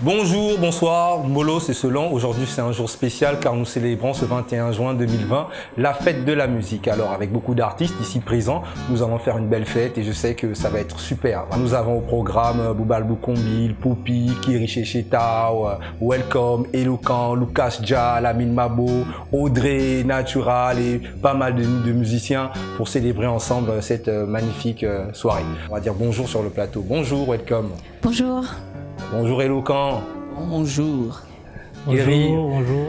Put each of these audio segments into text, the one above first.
Bonjour, bonsoir, Molo, c'est Selon. Aujourd'hui, c'est un jour spécial car nous célébrons ce 21 juin 2020 la fête de la musique. Alors, avec beaucoup d'artistes ici présents, nous allons faire une belle fête et je sais que ça va être super. Nous avons au programme Boubal Boukombil, Poupi, Kiri Chetao, Welcome, Eloquent, Lucas Ja, Lamine Mabo, Audrey, Natural et pas mal de musiciens pour célébrer ensemble cette magnifique soirée. On va dire bonjour sur le plateau. Bonjour, Welcome. Bonjour. Bonjour Eloquent. Bonjour. Bonjour.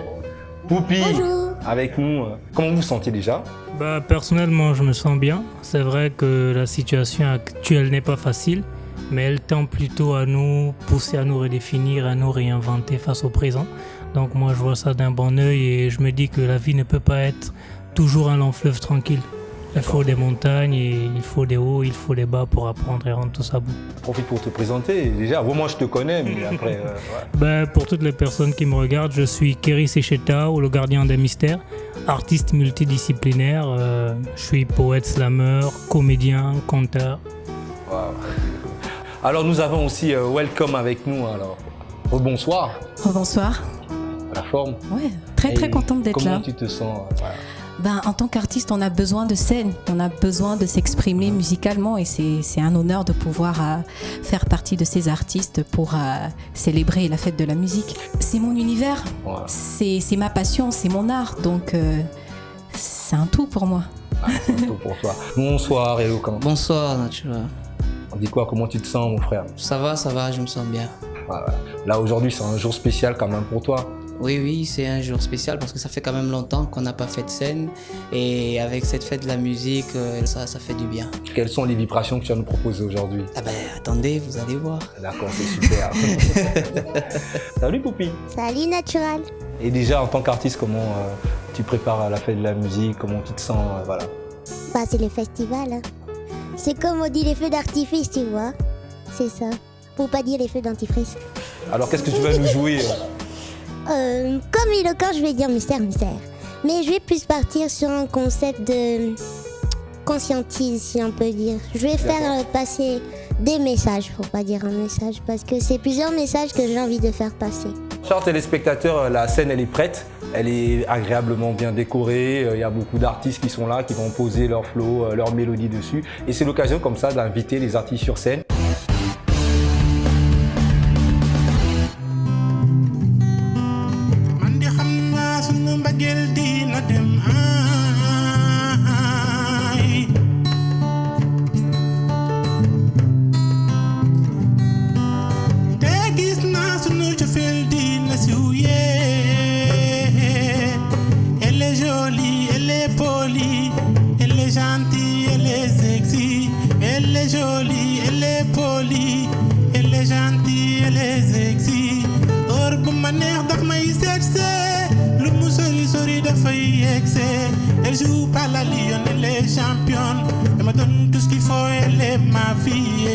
Poupi, Bonjour. avec nous. Comment vous vous sentez déjà? Personnellement, je me sens bien. C'est vrai que la situation actuelle n'est pas facile, mais elle tend plutôt à nous pousser à nous redéfinir, à nous réinventer face au présent. Donc moi, je vois ça d'un bon œil et je me dis que la vie ne peut pas être toujours un long fleuve tranquille. Il faut des montagnes, et il faut des hauts, il faut des bas pour apprendre et rendre tout ça beau. Profite pour te présenter. Déjà, moi je te connais, mais après... Pour toutes les personnes qui me regardent, je suis Kiri Chetao, le gardien des mystères, artiste multidisciplinaire. Je suis poète, slammer, comédien, conteur. Wow. Alors nous avons aussi Welcome avec nous. Alors, bonsoir. Bonsoir. La forme. Ouais, très contente d'être là. Comment tu te sens? En tant qu'artiste, on a besoin de scène, on a besoin de s'exprimer musicalement et c'est un honneur de pouvoir faire partie de ces artistes pour célébrer la fête de la musique. C'est mon univers, Ouais. c'est ma passion, c'est mon art, donc c'est un tout pour moi. C'est tout pour toi. Bonsoir Eloquent. Bonsoir, Natural. On dit quoi? Comment tu te sens, mon frère? Ça va, je me sens bien. Voilà. Là aujourd'hui, c'est un jour spécial quand même pour toi. Oui, c'est un jour spécial parce que ça fait quand même longtemps qu'on n'a pas fait de scène. Et avec cette fête de la musique, ça fait du bien. Quelles sont les vibrations que tu vas nous proposer aujourd'hui? Attendez, vous allez voir. D'accord, c'est super. Salut Poupi. Salut Natural. Et déjà, en tant qu'artiste, comment tu prépares la fête de la musique? Comment tu te sens? Voilà. C'est les festivals. Hein. C'est comme on dit les feux d'artifice, tu vois. C'est ça. Pour pas dire les feux d'antifrice. Alors, qu'est-ce que tu vas nous jouer? Comme Eloquent, je vais dire mystère. Mais je vais plus partir sur un concept de conscientise, si on peut dire. Je vais faire passer des messages, faut pas dire un message, parce que c'est plusieurs messages que j'ai envie de faire passer. Chers téléspectateurs, la scène elle est prête, elle est agréablement bien décorée, il y a beaucoup d'artistes qui sont là, qui vont poser leur flow, leur mélodie dessus. Et c'est l'occasion comme ça d'inviter les artistes sur scène. Elle joue par la Lyon, elle est championne. Elle me donne tout ce qu'il faut, elle est ma fille.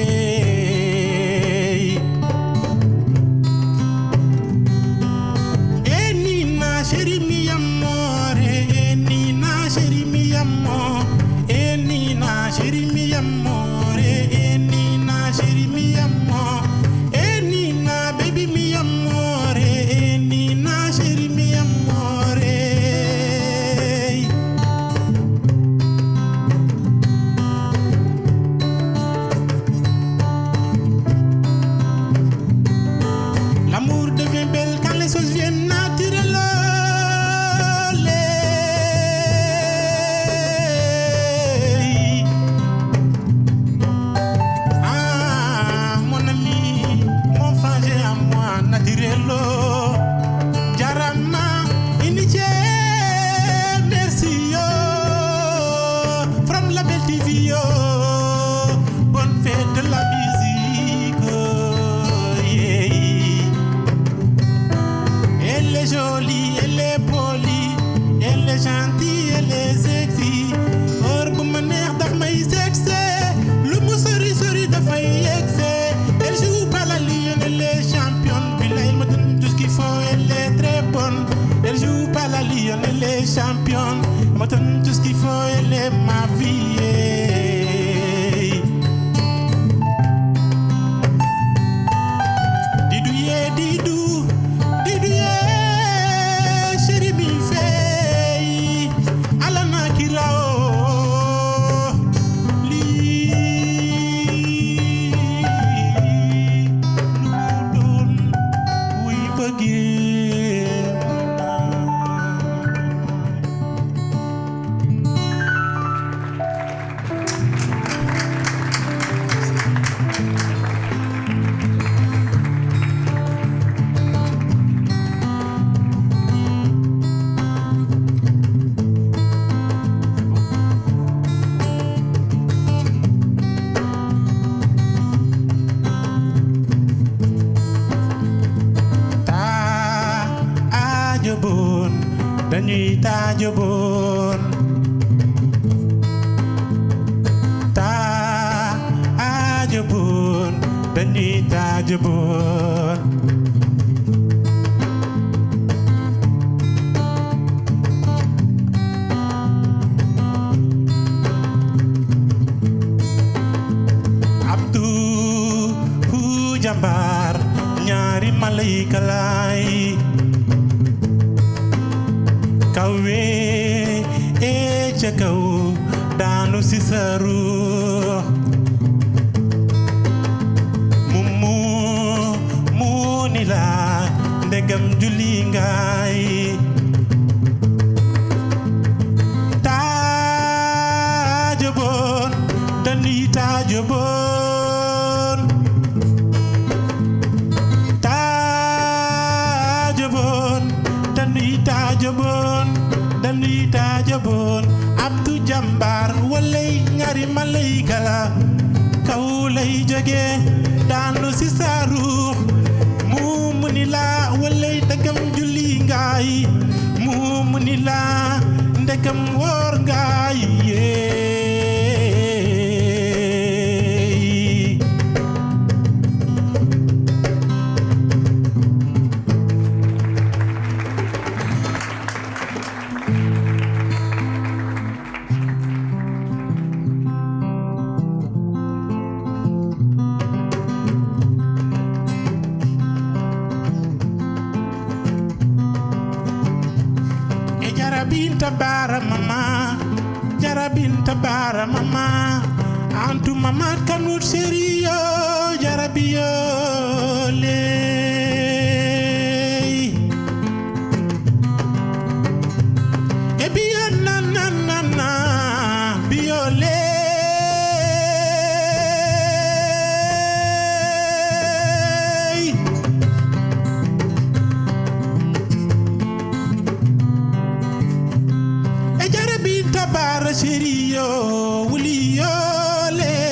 Et Nina, chérie, mi amore. Et Nina, chérie, mi amore. Et Nina, chérie, mi amore. Et Nina, chérie, mi amore. Et Nina, baby, mi amore. Et Nina, chérie, mi amore. dañuy taajaboon jambar ñaari malayka lay kawe ca kaw daanu si sa ruux mu ni la ndegam julli ngay taajaboon dañuy taajaboon dañuy taajaboon Abdu Jambar walay ñaari malayka la kaw lay jóge daanu si sa ruux mu ni la walay ndegam julli ngaay mu ni la ndegam woor ngaay Jarabinta bara mama antu mama kanut seriyo jarabiyo ley e biyo na biyo ley e jarabinta bara seriyo wuliyo ley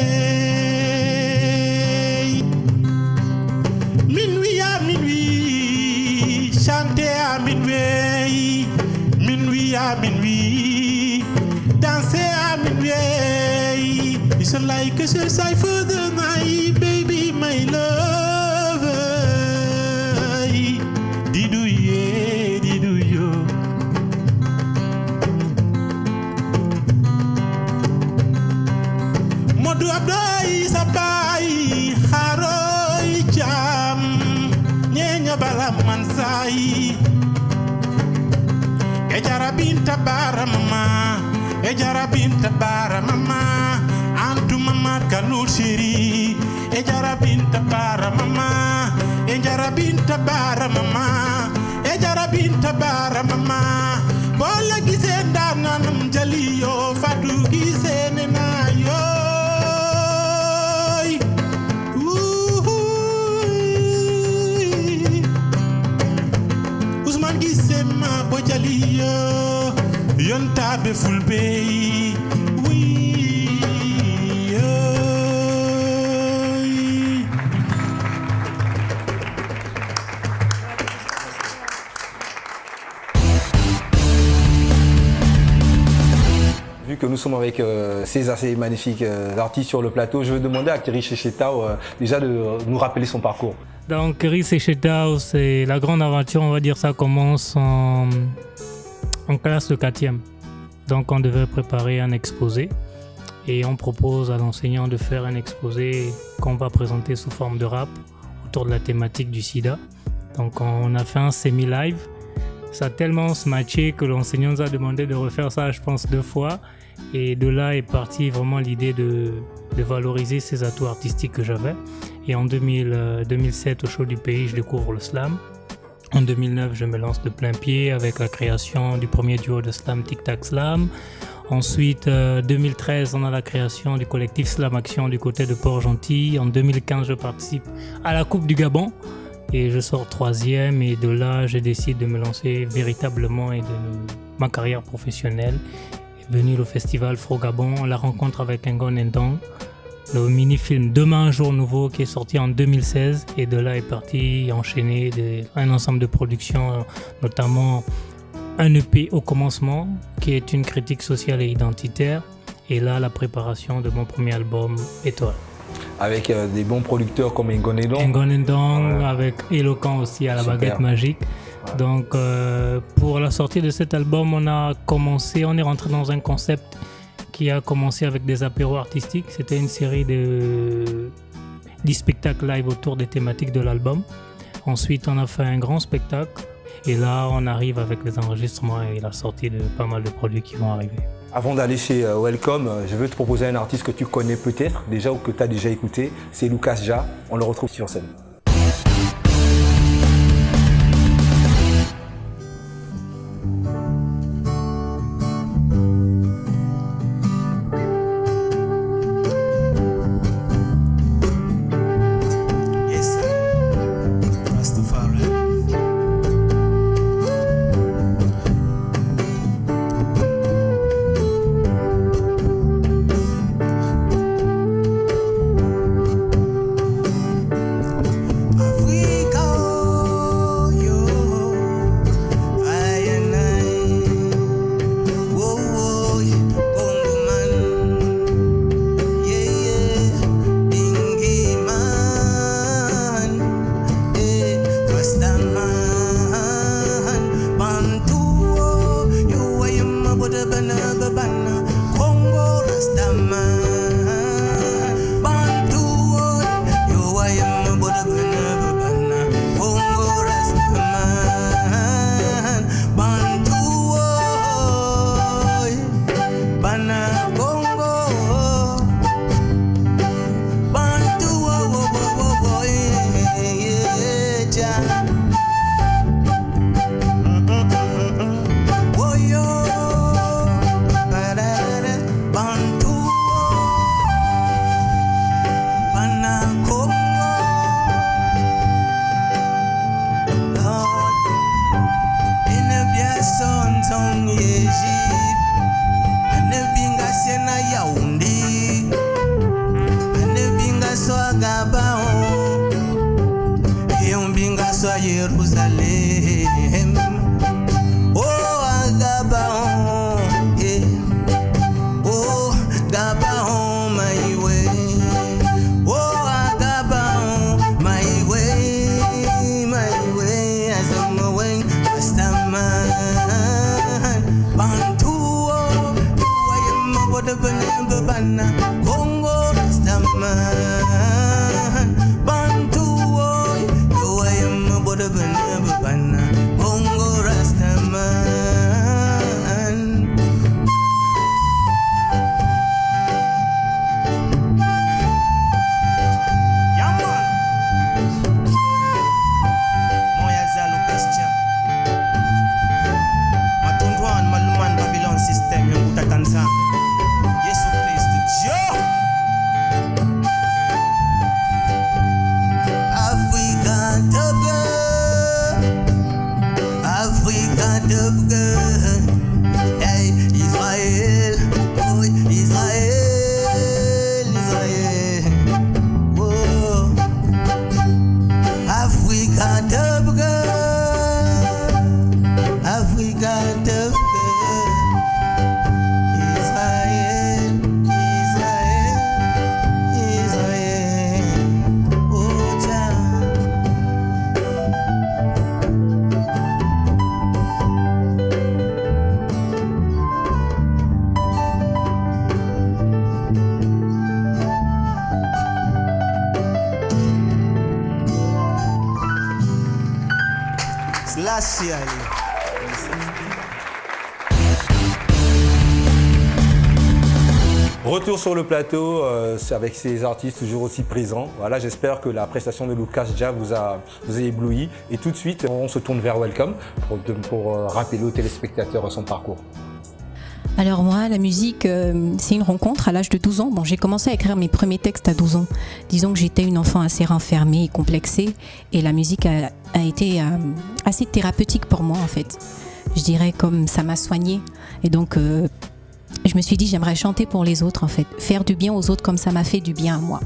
minuit à minuit chanter à minuit minuit à minuit danser à minuit it's like a exercise for the night baby my love didu yo Modu Abdoy Sabay Haroy Jam Nyenya Bala Mansai Ejarabinta bara mama Antu mama kanur siri Ejarabinta bara mama Bola gise dananam jaliyo fatu gise nenayo Usman gise ma bojaliyo yonta be fulbe Vu que nous sommes avec ces assez magnifiques artistes sur le plateau, je vais demander à Kiri Chechetao déjà de nous rappeler son parcours. Donc Kiri Chechetao, c'est la grande aventure, on va dire ça commence en classe de 4e. Donc on devait préparer un exposé et on propose à l'enseignant de faire un exposé qu'on va présenter sous forme de rap autour de la thématique du sida. Donc on a fait un semi-live. Ça a tellement se matché que l'enseignant nous a demandé de refaire ça, je pense, 2 fois. Et de là est partie vraiment l'idée de valoriser ces atouts artistiques que j'avais. Et en 2007, au Show du Pays, je découvre le slam. En 2009, je me lance de plein pied avec la création du premier duo de slam Tic Tac Slam. Ensuite, 2013, on a la création du collectif Slam Action du côté de Port-Gentil. En 2015, je participe à la Coupe du Gabon. Et je sors 3e et de là, je décide de me lancer véritablement et de ma carrière professionnelle. Est venu le festival Fro Gabon, la rencontre avec Ngon Ndong, le mini-film Demain un jour nouveau qui est sorti en 2016 et de là est parti enchaîner un ensemble de productions, notamment un EP au commencement qui est une critique sociale et identitaire et là la préparation de mon premier album Étoile. Avec des bons producteurs comme Ngonedong. Ngonedong, avec Eloquent aussi à la Super. baguette magique. Ouais. Donc pour la sortie de cet album, on est rentré dans un concept qui a commencé avec des apéros artistiques. C'était une série de 10 spectacles live autour des thématiques de l'album. Ensuite, on a fait un grand spectacle. Et là, on arrive avec les enregistrements et la sortie de pas mal de produits qui vont arriver. Avant d'aller chez Welcome, je veux te proposer un artiste que tu connais peut-être déjà ou que tu as déjà écouté. C'est Lucas Ja. On le retrouve sur scène. Retour sur le plateau avec ces artistes toujours aussi présents. Voilà, j'espère que la prestation de Lucas Ja vous a ébloui. Et tout de suite, on se tourne vers Welcome pour rappeler aux téléspectateurs son parcours. Alors moi, la musique, c'est une rencontre à l'âge de 12 ans. Bon, j'ai commencé à écrire mes premiers textes à 12 ans. Disons que j'étais une enfant assez renfermée et complexée. Et la musique a été assez thérapeutique pour moi, en fait. Je dirais comme ça m'a soignée. Et donc, je me suis dit, j'aimerais chanter pour les autres, en fait. Faire du bien aux autres comme ça m'a fait du bien à moi.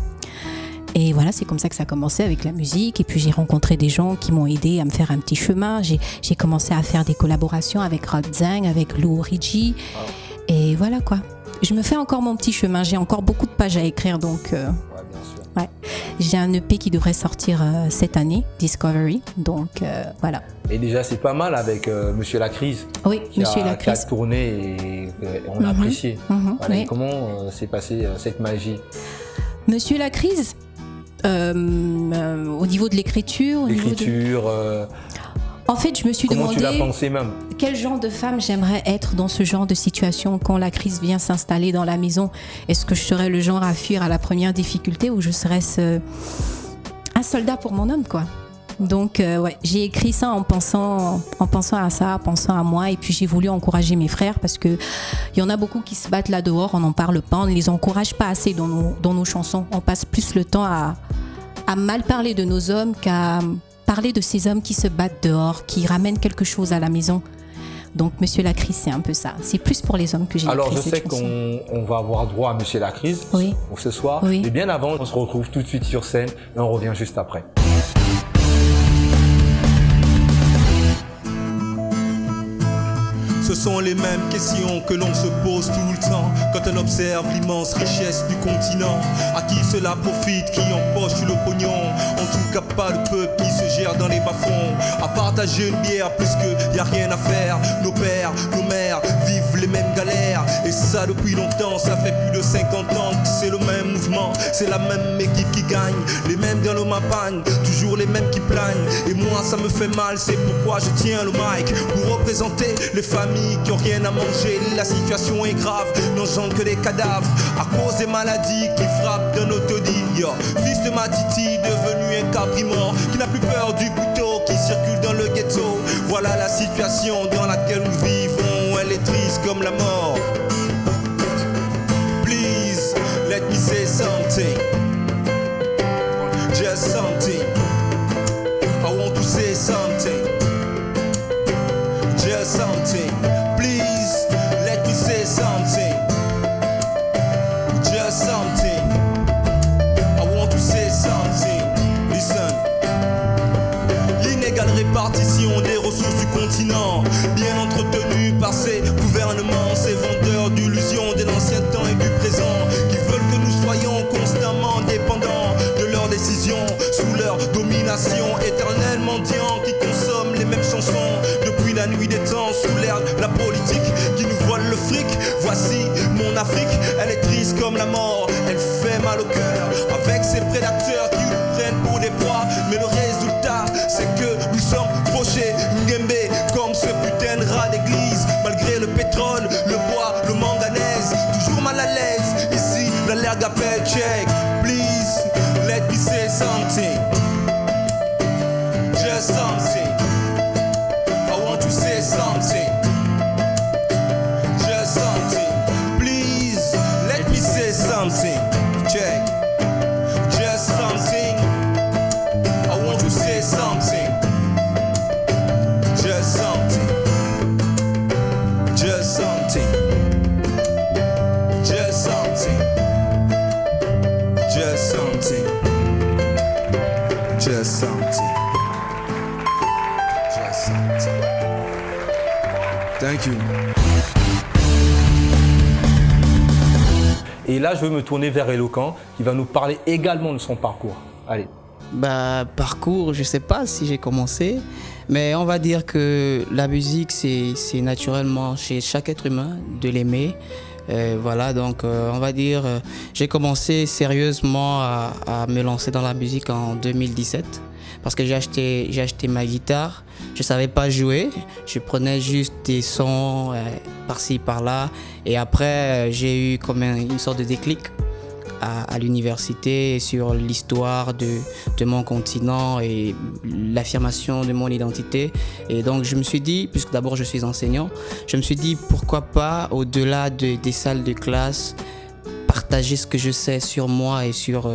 Et voilà, c'est comme ça que ça a commencé avec la musique. Et puis j'ai rencontré des gens qui m'ont aidé à me faire un petit chemin. J'ai commencé à faire des collaborations avec Rod Zang, avec Lou Origi. Et voilà quoi. Je me fais encore mon petit chemin. J'ai encore beaucoup de pages à écrire, donc J'ai un EP qui devrait sortir cette année, Discovery. Donc voilà. Et déjà, c'est pas mal avec Monsieur Lacrise. Oui, Monsieur Qui a Lacrise. tourné et on a apprécié. Voilà, oui. et comment s'est passée cette magie? Monsieur Lacrise, au niveau de l'écriture, en fait, je me suis comment demandé tu l'as pensé même? quel genre de femme j'aimerais être dans ce genre de situation quand la crise vient s'installer dans la maison. Est-ce que je serais le genre à fuir à la première difficulté ou je serais un soldat pour mon homme, quoi. Donc, ouais, j'ai écrit ça en pensant à ça, en pensant à moi. Et puis, j'ai voulu encourager mes frères parce qu'il y en a beaucoup qui se battent là dehors, on n'en parle pas, on ne les encourage pas assez dans nos chansons. On passe plus le temps à mal parler de nos hommes qu'à parler de ces hommes qui se battent dehors, qui ramènent quelque chose à la maison. Donc, Monsieur Lacrise, c'est un peu ça. C'est plus pour les hommes que j'ai écrit cette chanson. Alors, je sais qu'on va avoir droit à Monsieur Lacrise pour ce soir. Oui. Mais bien avant, on se retrouve tout de suite sur scène et on revient juste après. Ce sont les mêmes questions que l'on se pose tout le temps quand on observe l'immense richesse du continent. À qui cela profite, qui empoche le pognon? En tout cas pas le peuple qui se gère dans les bas-fonds. À partager une bière puisque y a rien à faire. Nos pères, nos mères vivent les mêmes galères. Et ça depuis longtemps, ça fait plus de 50 ans que c'est le même mouvement. C'est la même équipe qui gagne, les mêmes dans le mapagne, toujours les mêmes qui plaignent. Et moi ça me fait mal, c'est pourquoi je tiens le mic pour représenter les familles qui ont rien à manger. La situation est grave, n'engendre que des cadavres à cause des maladies qui frappent dans nos taudis. Fils de ma titi, devenu un cabrimort qui n'a plus peur du couteau, qui circule dans le ghetto. Voilà la situation dans laquelle nous vivons, elle est triste comme la mort. Please, let me say something, just something. I want to say something, just something. Please, let me say something, just something. I want to say something. Listen. L'inégale répartition des ressources du continent, bien entretenue par ces gouvernements, ces vendeurs d'illusions de l'ancien temps et du présent, qui veulent que nous soyons constamment dépendants de leurs décisions, sous leur domination, éternels mendiants qui consomment les mêmes chansons depuis la nuit des temps, sous l'ère de la politique qui nous vole le fric. Voici mon Afrique, elle est triste comme la mort, elle fait mal au cœur, avec ces prédateurs qui nous prennent pour des proies. Mais le résultat, c'est que nous sommes fauchés, Ngembe, comme ce putain de rat d'église. Malgré le pétrole, le bois, le manganèse, toujours mal à l'aise, ici l'allergue appelle check. Please, let me say something, just something. I want to say something, just something. Please, let me say something, check. Just something, I want to say something, just something, just something, just something, just something, just something, just something. Thank you. Et là, je veux me tourner vers Eloquent, qui va nous parler également de son parcours. Allez. Parcours, je sais pas si j'ai commencé, mais on va dire que la musique, c'est naturellement chez chaque être humain de l'aimer. Voilà, donc on va dire, j'ai commencé sérieusement à me lancer dans la musique en 2017. Parce que j'ai acheté ma guitare, je savais pas jouer, je prenais juste des sons par-ci par-là, et après j'ai eu comme une sorte de déclic à l'université sur l'histoire de mon continent et l'affirmation de mon identité. Et donc je me suis dit, puisque d'abord je suis enseignant, je me suis dit pourquoi pas au-delà des salles de classe partager ce que je sais sur moi et sur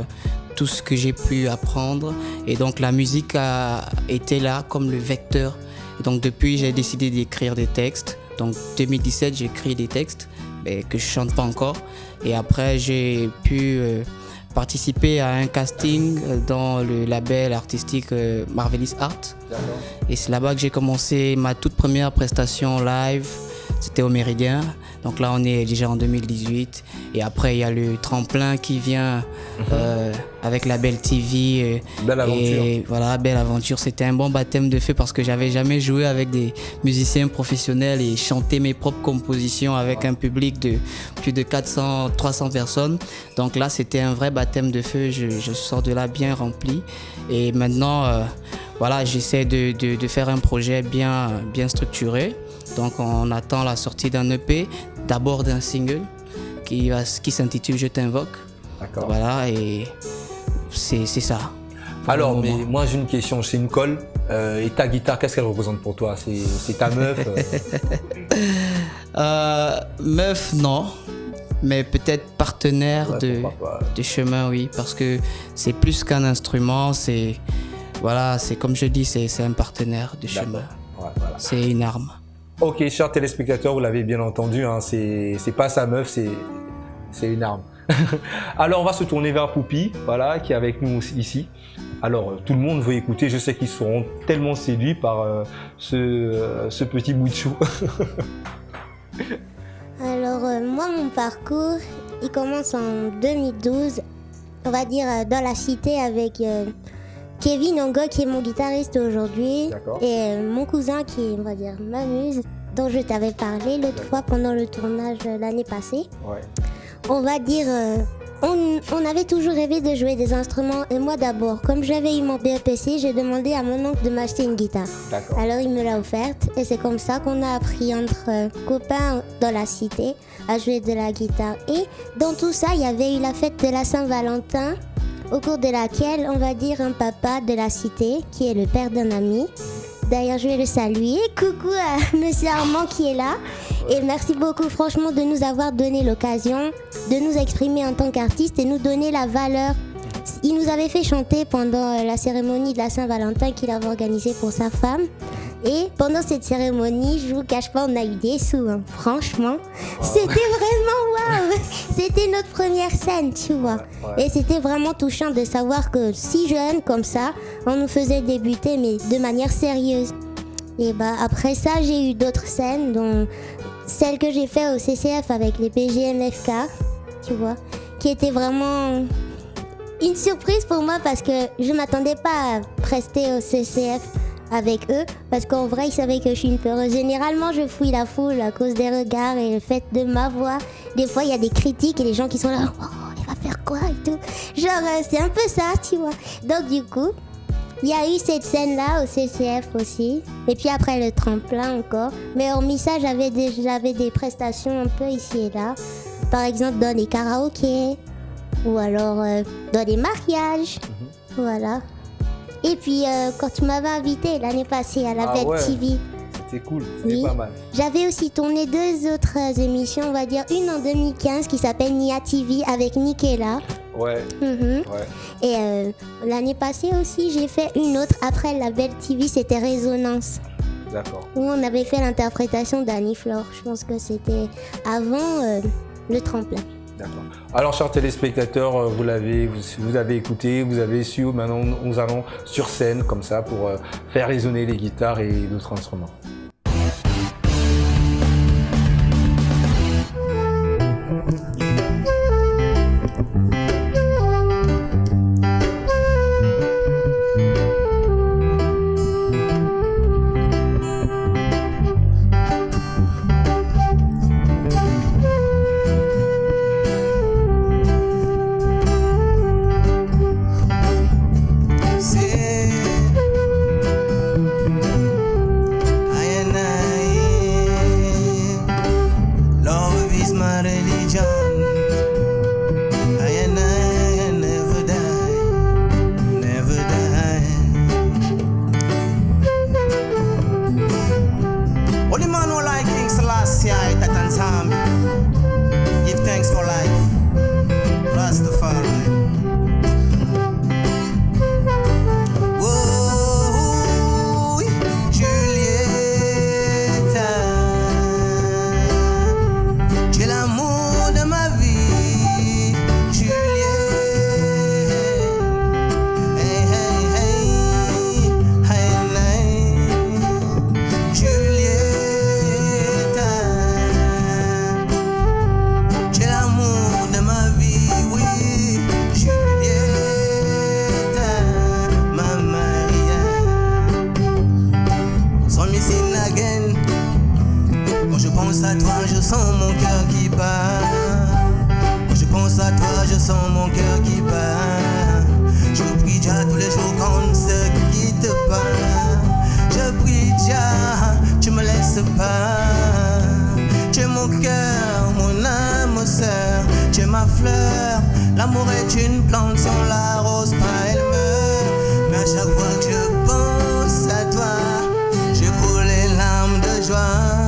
tout ce que j'ai pu apprendre. Et donc la musique a été là comme le vecteur. Et donc depuis, j'ai décidé d'écrire des textes. Donc 2017, j'ai écrit des textes que je chante pas encore. Et après, j'ai pu participer à un casting dans le label artistique Marvelous Art. Et c'est là-bas que j'ai commencé ma toute première prestation live. C'était au Méridien. Donc là, on est déjà en 2018. Et après, il y a le tremplin qui vient avec la Belle TV. Belle aventure. Et voilà, Belle Aventure. C'était un bon baptême de feu parce que j'avais jamais joué avec des musiciens professionnels et chanté mes propres compositions avec un public de plus de 400, 300 personnes. Donc là, c'était un vrai baptême de feu. Je sors de là bien rempli. Et maintenant, voilà, j'essaie de faire un projet bien structuré. Donc on attend la sortie d'un EP, d'abord d'un single qui s'intitule Je t'invoque. D'accord. Voilà, et c'est ça. Alors, mais moi j'ai une question, c'est une colle. Et ta guitare, qu'est-ce qu'elle représente pour toi? C'est ta meuf Meuf, non. Mais peut-être partenaire Ouais, pourquoi pas. de chemin, oui. Parce que c'est plus qu'un instrument, c'est comme je dis, c'est un partenaire de chemin. Ouais, voilà. C'est une arme. Ok, chers téléspectateurs, vous l'avez bien entendu, hein, c'est pas sa meuf, c'est une arme. Alors on va se tourner vers Poupi, voilà, qui est avec nous ici. Alors tout le monde veut écouter, je sais qu'ils seront tellement séduits par ce petit bout de chou. Alors moi mon parcours il commence en 2012, on va dire dans la cité avec Kevin Ongo qui est mon guitariste aujourd'hui et mon cousin qui est on va dire Mamuse dont je t'avais parlé l'autre fois pendant le tournage l'année passée. Ouais. On va dire on avait toujours rêvé de jouer des instruments et moi d'abord comme j'avais eu mon BEPC j'ai demandé à mon oncle de m'acheter une guitare. D'accord. Alors il me l'a offerte et c'est comme ça qu'on a appris entre copains dans la cité à jouer de la guitare. Et dans tout ça il y avait eu la fête de la Saint-Valentin au cours de laquelle on va dire un papa de la cité qui est le père d'un ami. D'ailleurs je vais le saluer. Coucou à monsieur Armand qui est là. Et merci beaucoup franchement de nous avoir donné l'occasion de nous exprimer en tant qu'artistes et nous donner la valeur. Il nous avait fait chanter pendant la cérémonie de la Saint-Valentin qu'il avait organisée pour sa femme. Et pendant cette cérémonie, je vous cache pas, on a eu des sous, hein. Franchement. C'était vraiment waouh. C'était notre première scène, tu vois. Et c'était vraiment touchant de savoir que si jeune comme ça, on nous faisait débuter, mais de manière sérieuse. Et bah après ça, j'ai eu d'autres scènes, dont celle que j'ai fait au CCF avec les PGMFK, tu vois, qui était vraiment une surprise pour moi parce que je m'attendais pas à prester au CCF avec eux parce qu'en vrai ils savaient que je suis une peureuse. Généralement je fouille la foule à cause des regards et le fait de ma voix. Des fois il y a des critiques et les gens qui sont là, oh elle va faire quoi et tout. Genre c'est un peu ça, tu vois. Donc du coup il y a eu cette scène là au CCF aussi. Et puis après le tremplin encore. Mais hormis ça j'avais des prestations un peu ici et là. Par exemple dans les karaokés ou alors dans des mariages. Voilà. Et puis quand tu m'avais invité l'année passée à la Belle TV. C'était cool, c'était pas mal. J'avais aussi tourné 2 autres émissions, on va dire une en 2015 qui s'appelle Nia TV avec Nikela. Ouais. Et l'année passée aussi j'ai fait une autre après la Belle TV, c'était Résonance. D'accord. Où on avait fait l'interprétation d'Annie Flore. Je pense que c'était avant le tremplin. D'accord. Alors, chers téléspectateurs, vous avez écouté, vous avez su. Maintenant, nous allons sur scène comme ça pour faire résonner les guitares et d'autres instruments. Ay, sens mon cœur qui bat. Quand je pense à toi, je sens mon cœur qui bat. Je prie Jah tous les jours quand on se quitte pas. Je prie Jah, tu me laisses pas. Tu es mon cœur, mon âme sœur. Tu es ma fleur. L'amour est une plante, sans la rose pas elle meurt. Mais à chaque fois que je pense à toi, je coule les larmes de joie.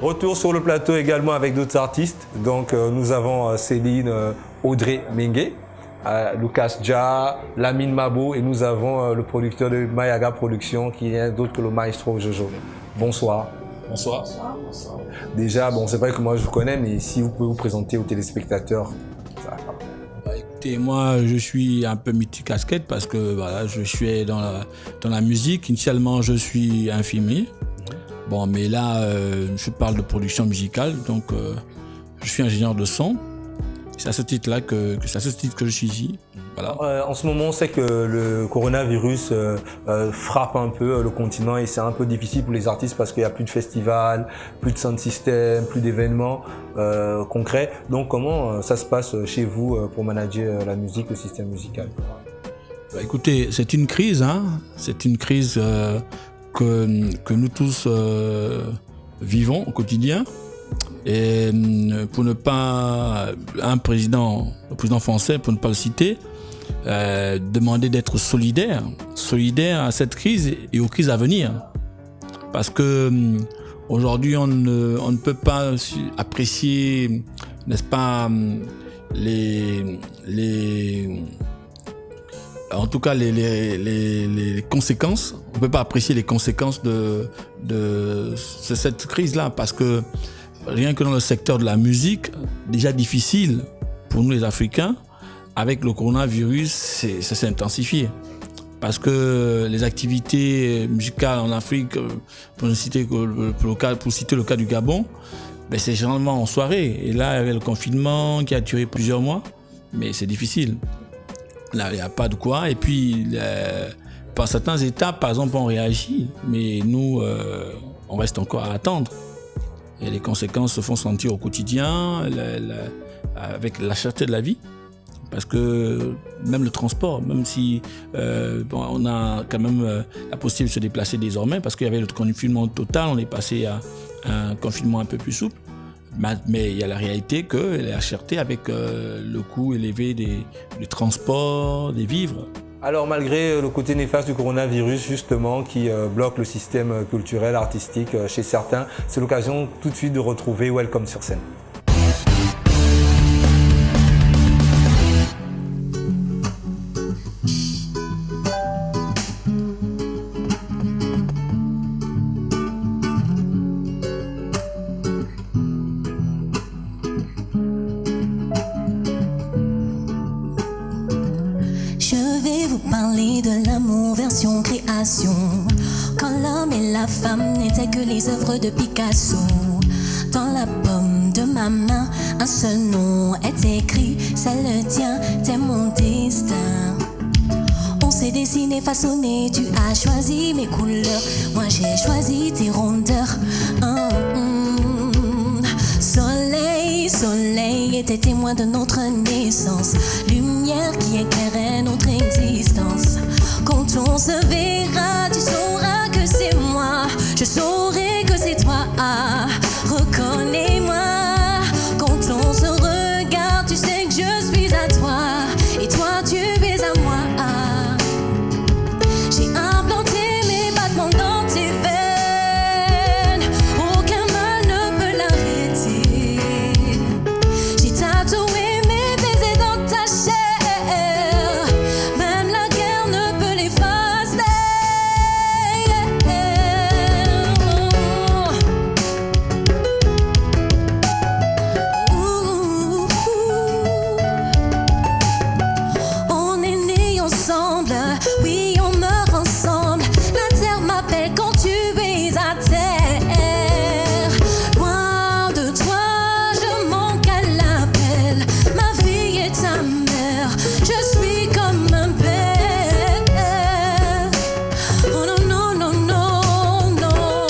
Retour sur le plateau également avec d'autres artistes. Donc nous avons Céline Audrey Mengue, Lucas Jah, Lamine Mabo et nous avons le producteur de Mayaga Productions qui est d'autre que le maestro Jojo. Bonsoir. Bonsoir. Déjà, bon, c'est vrai que moi je vous connais, mais si vous pouvez vous présenter aux téléspectateurs. Ça va. Écoutez, moi je suis un peu multicasquette parce que voilà, je suis dans la musique. Initialement, je suis infirmier. Bon, mais là, je parle de production musicale, donc je suis ingénieur de son. C'est à ce titre-là que je suis ici. Voilà. En ce moment, on sait que le coronavirus frappe un peu le continent et c'est un peu difficile pour les artistes parce qu'il n'y a plus de festivals, plus de sound system, plus d'événements concrets. Donc, comment ça se passe chez vous pour manager la musique, le système musical? Bah, écoutez, c'est une crise, hein. C'est une crise que nous tous vivons au quotidien. Et pour ne pas, le président français, pour ne pas le citer, demander d'être solidaire à cette crise et aux crises à venir. Parce que aujourd'hui, on ne peut pas apprécier, n'est-ce pas, en tout cas, les conséquences. On ne peut pas apprécier les conséquences de cette crise-là parce que rien que dans le secteur de la musique, déjà difficile pour nous les Africains, avec le coronavirus, ça s'est intensifié. Parce que les activités musicales en Afrique, pour citer le cas du Gabon, ben c'est généralement en soirée. Et là, il y avait le confinement qui a duré plusieurs mois, mais c'est difficile. Là, il n'y a pas de quoi. Et puis, par certains États, par exemple, on réagit, mais nous, on reste encore à attendre. Et les conséquences se font sentir au quotidien, avec la cherté de la vie. Parce que même le transport, même si on a quand même la possibilité de se déplacer désormais, parce qu'il y avait le confinement total, on est passé à un confinement un peu plus souple. Mais il y a la réalité que la cherté avec le coût élevé du transport, des vivres, Alors malgré le côté néfaste du coronavirus justement qui bloque le système culturel, artistique chez certains, c'est l'occasion tout de suite de retrouver Welcome sur scène. Quand l'homme et la femme n'étaient que les œuvres de Picasso. Dans la paume de ma main, un seul nom est écrit, c'est le tien, t'es mon destin. On s'est dessiné, façonné, tu as choisi mes couleurs, moi j'ai choisi tes rondeurs. Soleil, soleil était témoin de notre naissance, lumière qui éclairait notre existence. Quand on se verra, tu sauras que c'est moi, je saurai que c'est toi, reconnais-moi. Quand on se regarde, tu sais que je suis à toi, et toi tu es à moi. J'ai implanté mes battements dans tes veines, aucun mal ne peut l'arrêter. J'ai tatoué mes baisers dans ta chair, même la guerre ne peut l'effacer. On est nés ensemble, oui on meurt ensemble. La terre m'appelle quand tu es à terre. Loin de toi, je manque à l'appel. Ma fille est ta mère, je suis comme un père. Oh non, non, non, non, non.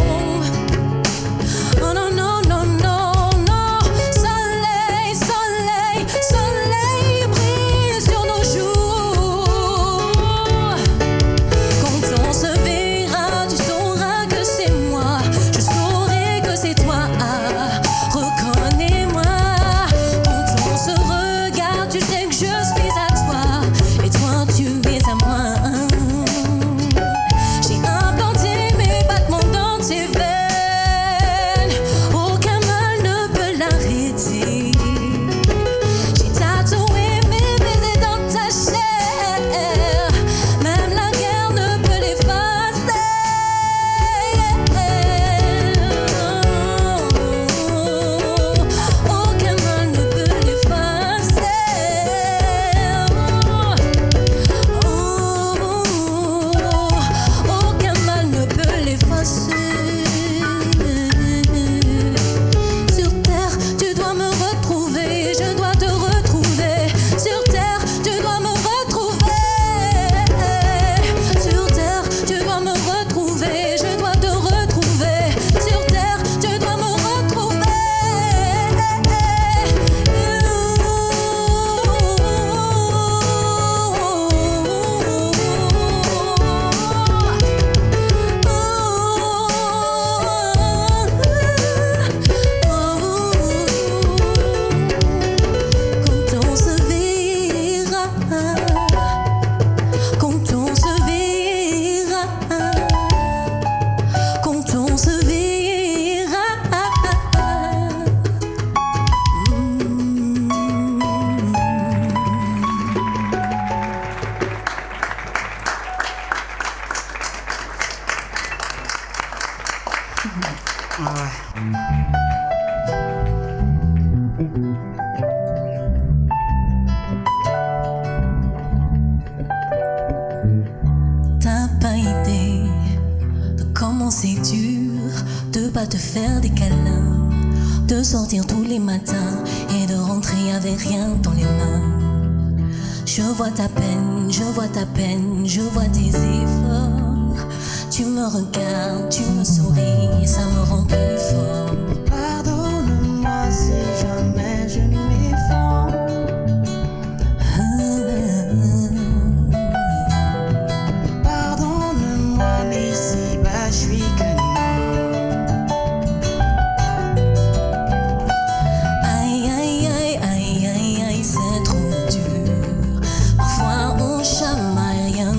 Oh non, non, non, non, non. Soleil, soleil, soleil brille sur nos joues. Quand on se verra, tu sauras que c'est moi, je saurai que c'est toi, reconnais-moi. Quand on se regarde, tu sais que je suis à toi, et toi tu es à moi. J'ai implanté mes battements dans tes veines, aucun mal ne peut l'arrêter. J'ai tatoué mes baisers dans ta chair, même la guerre ne peut l'effacer. Aucun mal ne peut l'effacer. Aucun mal ne peut l'effacer. Sur terre, tu dois me retrouver, je dois te retrouver. Sur terre, tu dois me retrouver. Sur terre, tu dois me retrouver, je dois te retrouver. Sur terre, tu dois me retrouver. Quand on se verra, quand on se verra, quand on se verra. T'as pas idée de comment c'est dur de pas te faire des câlins, de sortir tous les matins et de rentrer avec rien dans les mains. Je vois ta peine, je vois ta peine, je vois tes efforts. Tu me regardes, tu me souris, ça me rend plus fort. Pardonne-moi si jamais je ne m'efforce. Pardonne-moi, mais si bas je suis que Aïe, aïe, aïe, aïe, aïe, aïe, c'est trop dur. Parfois on chamaille, rien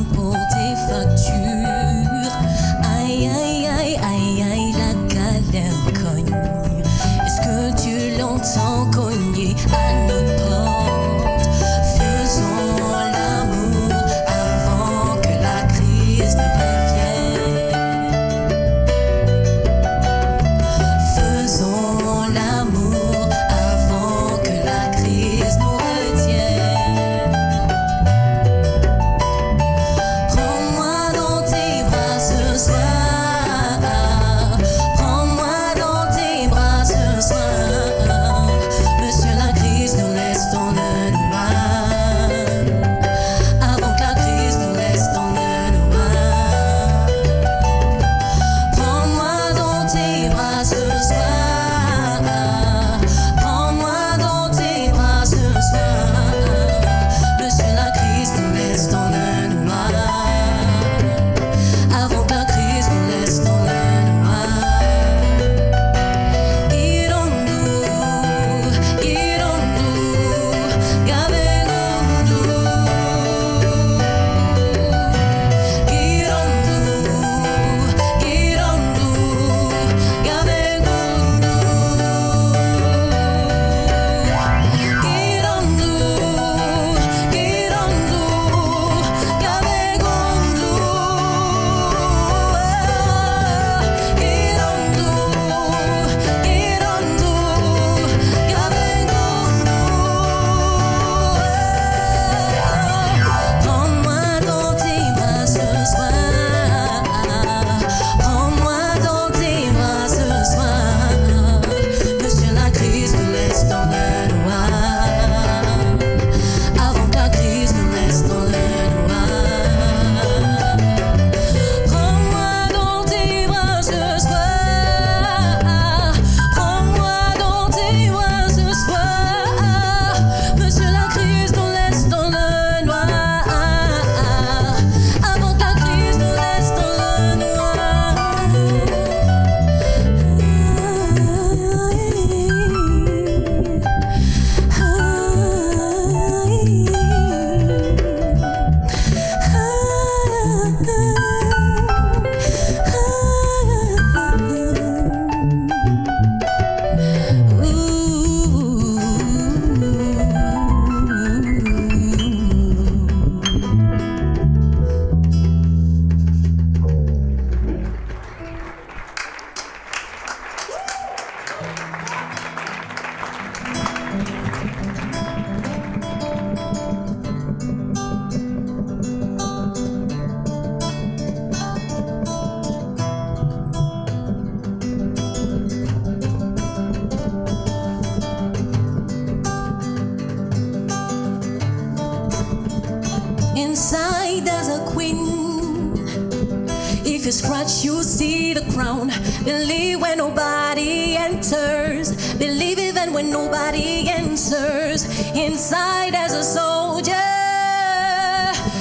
scratch, you see the crown. Believe when nobody enters. Believe even when nobody answers. Inside as a soldier,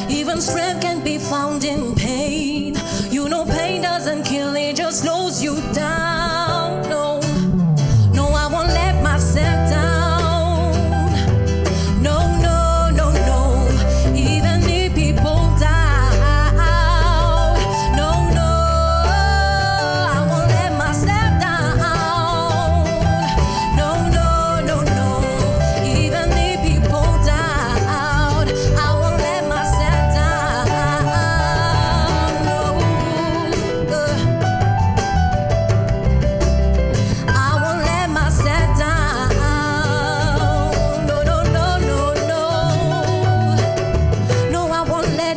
even strength can be found in pain. You know pain doesn't kill, it just slows you down. No, no, I won't let myself down. No, no, no, no. Even if people die, no, no, I won't let myself down. No, no, no, no. Even if people die, I won't let myself down. No, I won't let myself down. No, no, no, no, no. No, I won't let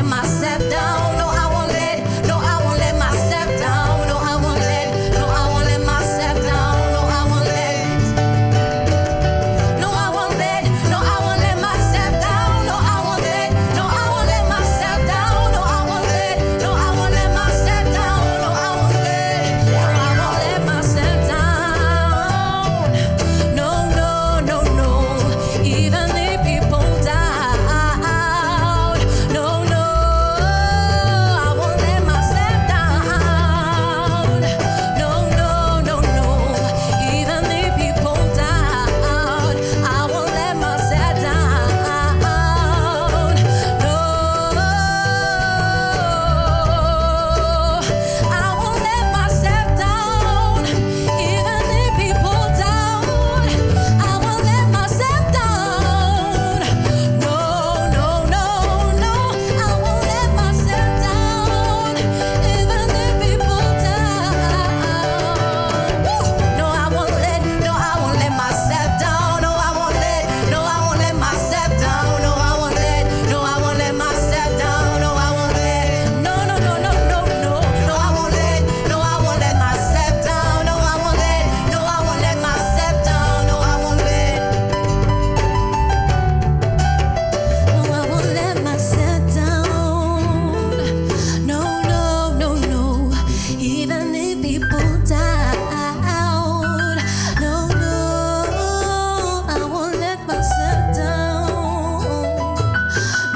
myself down. No, I won't let myself down. No, I won't let myself down. No, I won't let. No, I won't let myself down. No, I won't let myself down. No, I won't let myself down. No, I won't let myself down. No, no, no, no. Even if people die, no, no, I won't let myself down. No, no, no, no. Even if people die, I won't let myself down. No, I won't let myself down. Even if people down, I won't let myself down. No, no, no, no, I won't let myself down. Even if people down. No, I won't let myself down. No, I won't let myself down. No, I won't let myself down. No, I won't let. No, no, no, no, no, no. No, I won't let myself down. No, I won't let myself down. No, I won't let. No, I won't let myself down. No, no, no, no. Even if people die. No, no, I won't let myself down.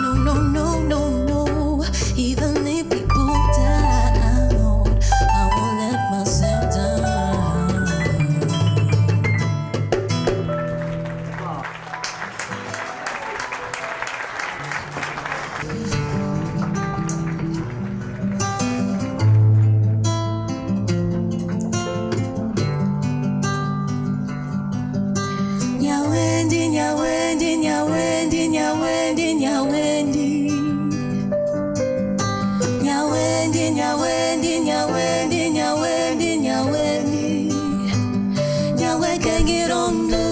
No, no, no, no, no. Even if people die, I won't let myself down. Nyawendi, nyawendi, nyawendi, nyawendi, nyawendi. Nyawendi, nyawendi, nyawendi, nyawendi, nyawendi. Nyaweke girondu.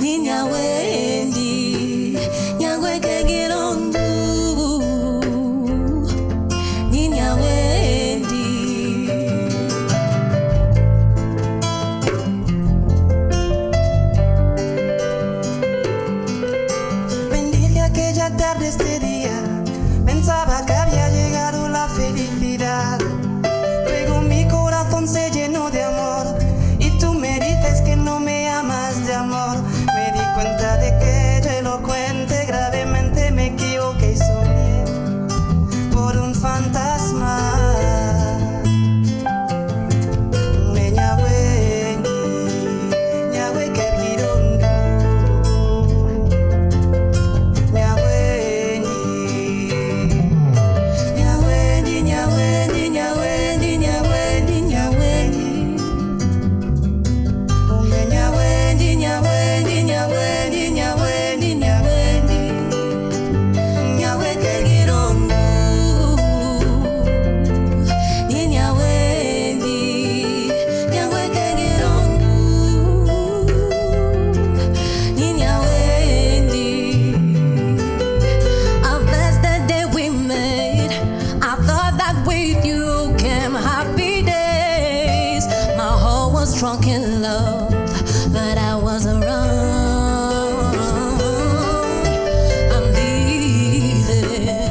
Ni nyawendi. Nyaweke girondu. Ni nyawendi. Bendiga aquella tarde, este día. Pensaba que había llegado la felicidad. Luego mi corazón se llenó de amor. Y tú me dices que no me amas de amor. Me di cuenta de que era elocuente. Gravemente me equivoqué y soñé por un fantasma. Me ñaweni, ñawe que girondo. Ñaweni, ñaweni, ñaweni, ñaweni, ñaweni, ñaweni. Me ñaweni, ñaweni, ñaweni, ñaweni, ñaweni. Ñawe que girondo. Ni ñaweni, ñawe que girondo. Ni ñaweni. I blessed the day we met. I thought that with you came happy days. My heart was drunk in love, but I was wrong. I'm leaving.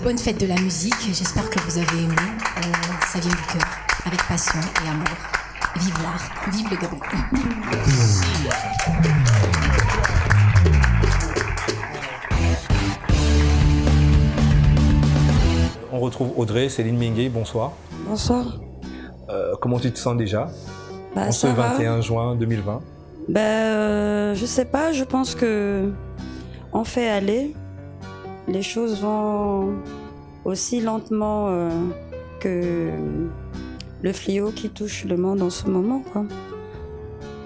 Bonne fête de la musique, j'espère que vous avez aimé. Ça vient du cœur, avec passion et amour. Vive l'art, vive le Gabon. On retrouve Audrey, Céline Menguet, bonsoir. Bonsoir. Comment tu te sens déjà en ce Ça va. 21 juin 2020? Je sais pas, je pense que on fait aller. Les choses vont aussi lentement que le fléau qui touche le monde en ce moment, quoi.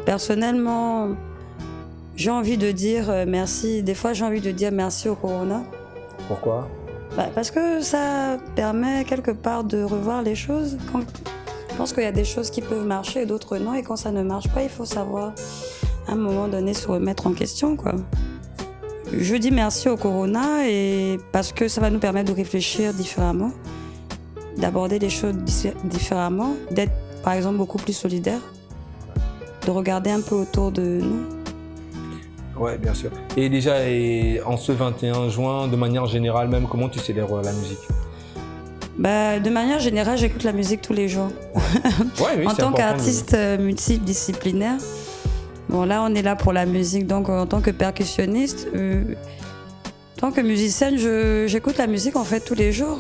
Personnellement, j'ai envie de dire merci. Des fois, j'ai envie de dire merci au Corona. Pourquoi? Parce que ça permet quelque part de revoir les choses. Je pense qu'il y a des choses qui peuvent marcher et d'autres non. Et quand ça ne marche pas, il faut savoir à un moment donné se remettre en question, quoi. Je dis merci au Corona et parce que ça va nous permettre de réfléchir différemment, d'aborder les choses différemment, d'être par exemple beaucoup plus solidaire, de regarder un peu autour de nous. Ouais, bien sûr. Et déjà, en ce 21 juin, de manière générale même, comment tu célèbres la musique? De manière générale, j'écoute la musique tous les jours. Ouais, oui, en tant qu'artiste multidisciplinaire, bon là on est là pour la musique, donc en tant que percussionniste, en tant que musicienne, j'écoute la musique en fait tous les jours.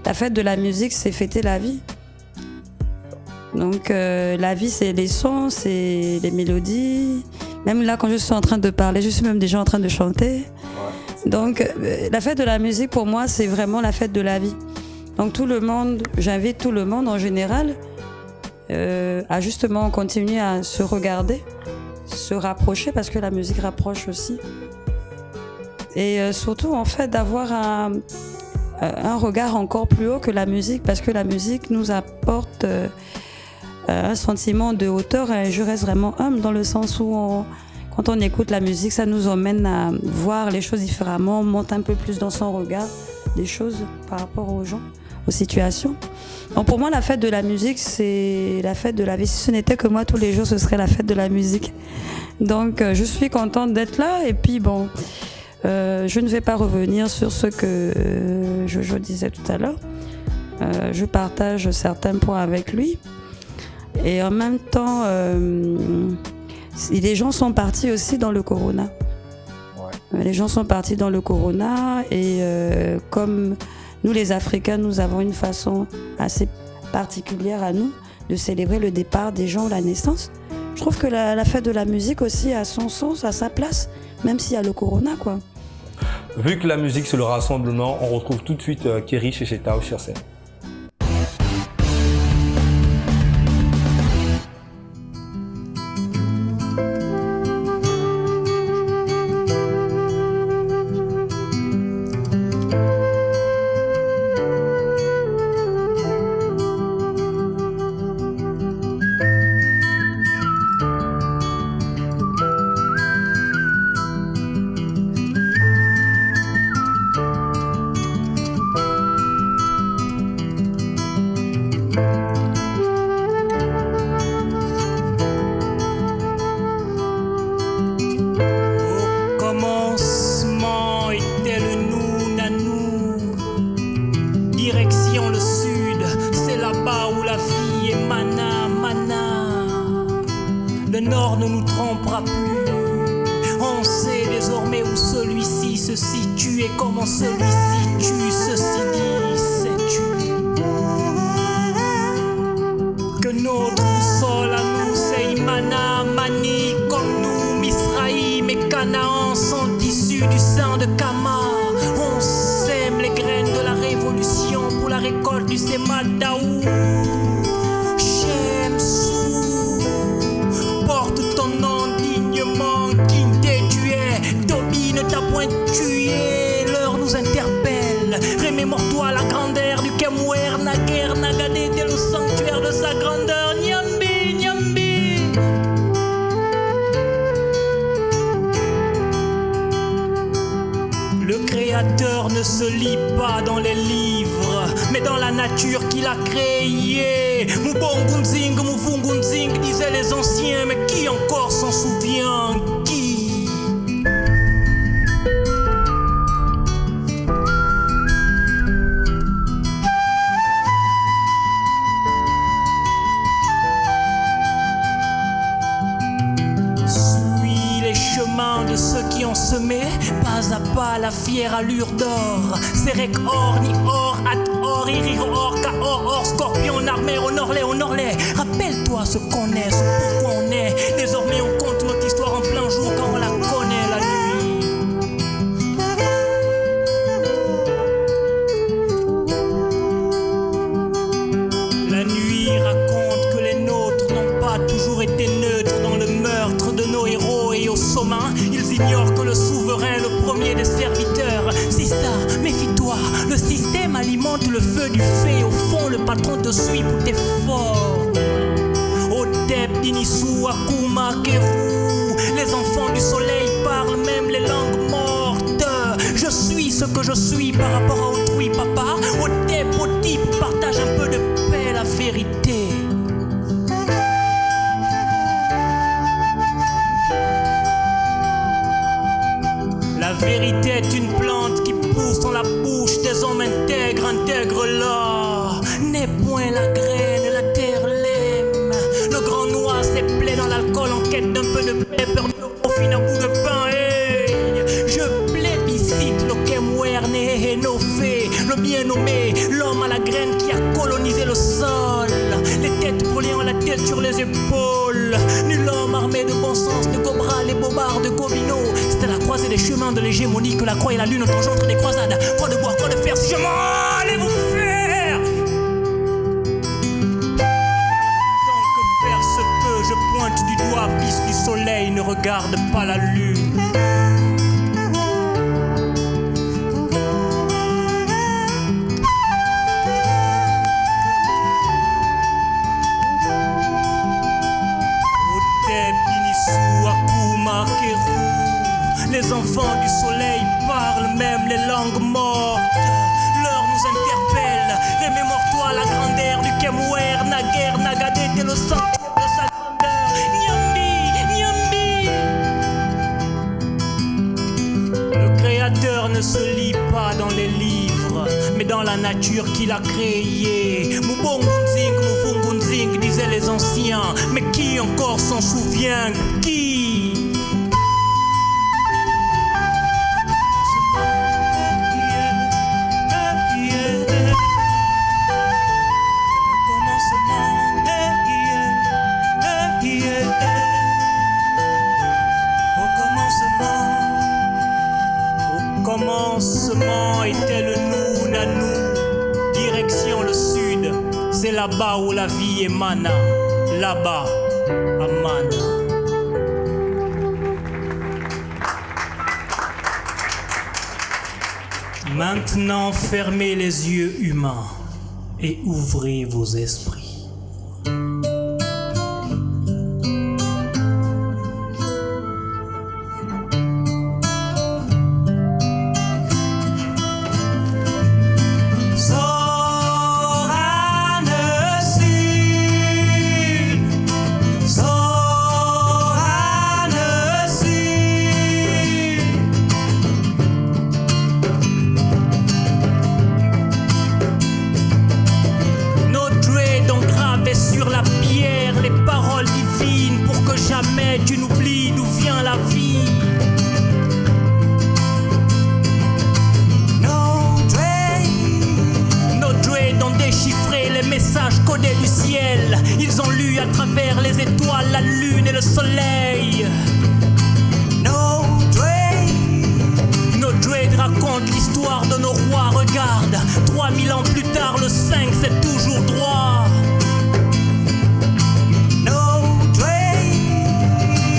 La fête de la musique, c'est fêter la vie. Donc la vie, c'est les sons, c'est les mélodies. Même là, quand je suis en train de parler, je suis même déjà en train de chanter. Donc la fête de la musique, pour moi, c'est vraiment la fête de la vie. Donc tout le monde, j'invite tout le monde en général à justement continuer à se regarder, se rapprocher, parce que la musique rapproche aussi. Et surtout, en fait, d'avoir un regard encore plus haut que la musique, parce que la musique nous apporte un sentiment de hauteur. Et je reste vraiment humble dans le sens où quand on écoute la musique, ça nous emmène à voir les choses différemment, on monte un peu plus dans son regard des choses par rapport aux gens, aux situations. Donc pour moi, la fête de la musique, c'est la fête de la vie. Si ce n'était que moi, tous les jours, ce serait la fête de la musique. Donc je suis contente d'être là. Et puis bon, je ne vais pas revenir sur ce que je disais tout à l'heure. Je partage certains points avec lui. Et en même temps, les gens sont partis aussi dans le Corona. Ouais. Les gens sont partis dans le Corona et comme nous les Africains, nous avons une façon assez particulière à nous de célébrer le départ des gens ou la naissance. Je trouve que la fête de la musique aussi a son sens, a sa place, même s'il y a le Corona, quoi. Vu que la musique c'est le rassemblement, on retrouve tout de suite Kéry chez Tao sur scène. Ne se lit pas dans les livres, mais dans la nature qu'il a créée. Mubongunzing, Mufungunzing, disaient les anciens, mais qui encore s'en souvient? Qui? ceux qui ont semé, pas à pas la fière allure d'or. Serek or, ni or, at or, irir or, ka or, scorpion, armée, honorlé. Rappelle-toi ce qu'on est, ce pourquoi on est. Désormais on compte notre histoire en plein jour quand on la connaît la nuit. La nuit raconte que les nôtres n'ont pas toujours été neutres dans le meurtre de nos héros et au sommet, ils ignorent que le souverain est le premier des serviteurs. Sista, méfie-toi, le système alimente le feu du fait. Au fond, le patron te suit pour tes formes. Otep, Dinisu, Akuma, Keru, les enfants du soleil parlent même les langues mortes. Je suis ce que je suis par rapport à autrui, papa. Otep, Otip, partage un peu de paix, la vérité. La vérité est une plante qui pousse dans la bouche des hommes intègres, intègre-la. N'est point la graine, la terre l'aime. Le grand noir s'est plaît dans l'alcool en quête d'un peu de paix, peur au fin à bout de pain. Hey, je plébiscite le Kemwerne et Nofé, le bien nommé, l'homme à la graine qui a colonisé le sol. Les têtes brûlées en la tête sur les épaules. Nul homme armé de bon sens ne gobera les bobards de Gobineau. C'était la croisée des chemins de l'hégémonie que la croix et la lune ont engendré des croisades. Quoi de bois, quoi de fer, si je m'en allez vous faire. Tant que faire se peut, je pointe du doigt, fils du soleil, ne regarde pas la lune. Les enfants du soleil parlent même les langues mortes. L'heure nous interpelle. Remémore-toi la grandeur du Kemwer, naguère, Nagadé, t'es le sang de sa grandeur. Nyambi. Le créateur ne se lit pas dans les livres, mais dans la nature qu'il a créée. Mubongunzing, Mufungunzing, disaient les anciens. Mais qui encore s'en souvient? Qui? Commencement était le nous, nanou, direction le sud, c'est là-bas où la vie émane, là-bas, à Mana. Maintenant, fermez les yeux humains et ouvrez vos esprits. Tu n'oublies d'où vient la vie. Nos droids ont déchiffré les messages codés du ciel. Ils ont lu à travers les étoiles, la lune et le soleil. Nos droids racontent l'histoire de nos rois. Regarde, 3000 ans plus tard, le 5 c'est toujours droit.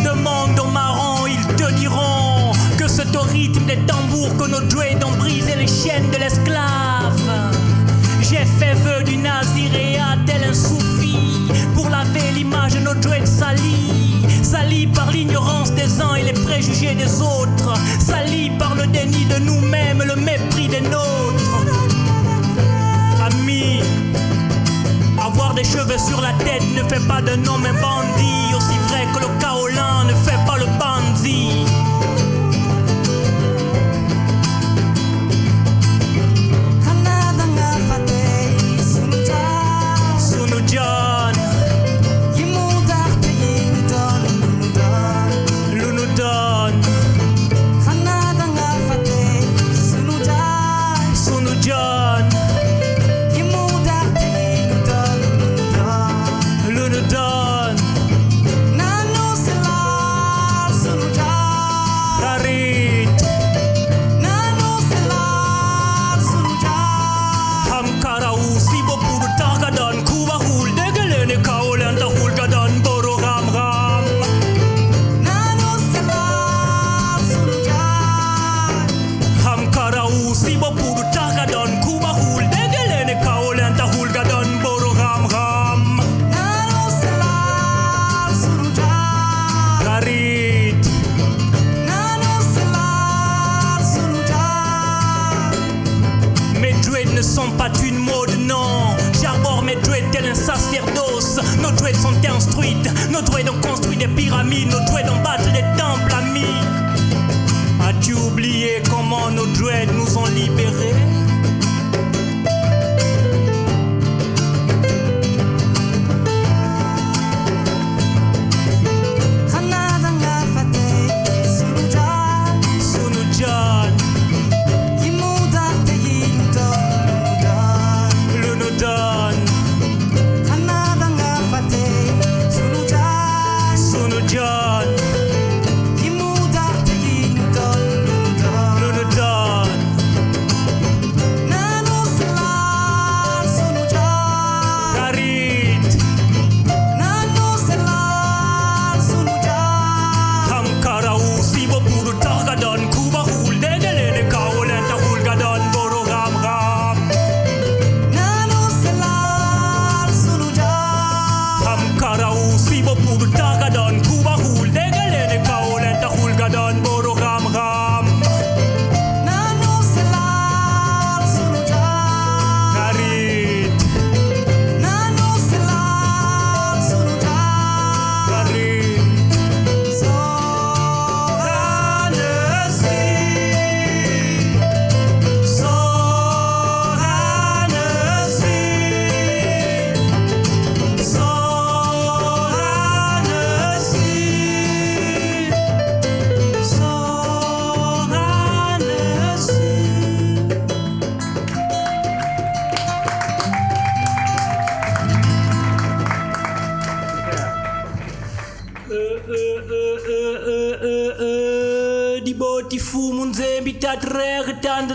Demande aux marrons, ils te diront que c'est au rythme des tambours que nos droids ont brisé les chaînes de l'esclave. J'ai fait vœu du naziréat tel un soufi pour laver l'image de nos droids salis par l'ignorance des uns et les préjugés des autres, salis par le déni de nous-mêmes, le mépris des nôtres. Amis, avoir des cheveux sur la tête ne fait pas d'un homme un bandit, aussi vrai que le kaolin ne fait pas le bandit. Sunujan, Lunudon, Nos droits ont construit des pyramides, nos droits ont bâti des temples amis. As-tu oublié comment nos droits nous ont libérés?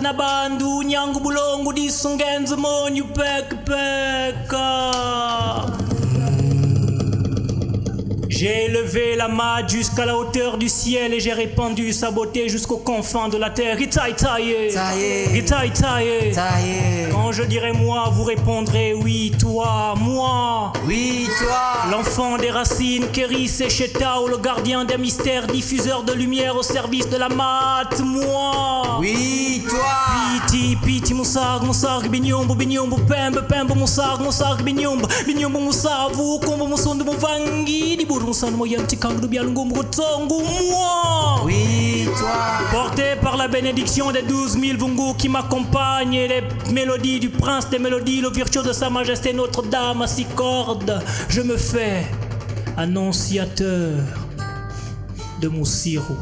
Na bandu nyangu bulongo disungenze monyu peka. J'ai élevé la main jusqu'à la hauteur du ciel et j'ai répandu sa beauté jusqu'aux confins de la terre. Quand je dirai moi, vous répondrez oui, toi, moi. Oui, toi. L'enfant des racines, Kéris et Chetao, le gardien des mystères, diffuseur de lumière au service de la mat, moi. Oui, toi. Piti, musag, binyombo, pembe, musag, binyombo, musavu, kombo, musondo, muvangi, dibur, musando, moyanti, kangu, bialungo, mgotongo, moi. Oui, toi. Porté par la bénédiction des 12 000 vungu qui m'accompagnent et les mélodies du prince des mélodies, le virtuose de sa majesté Notre-Dame à 6 cordes, je me fais annonciateur de Moussirou.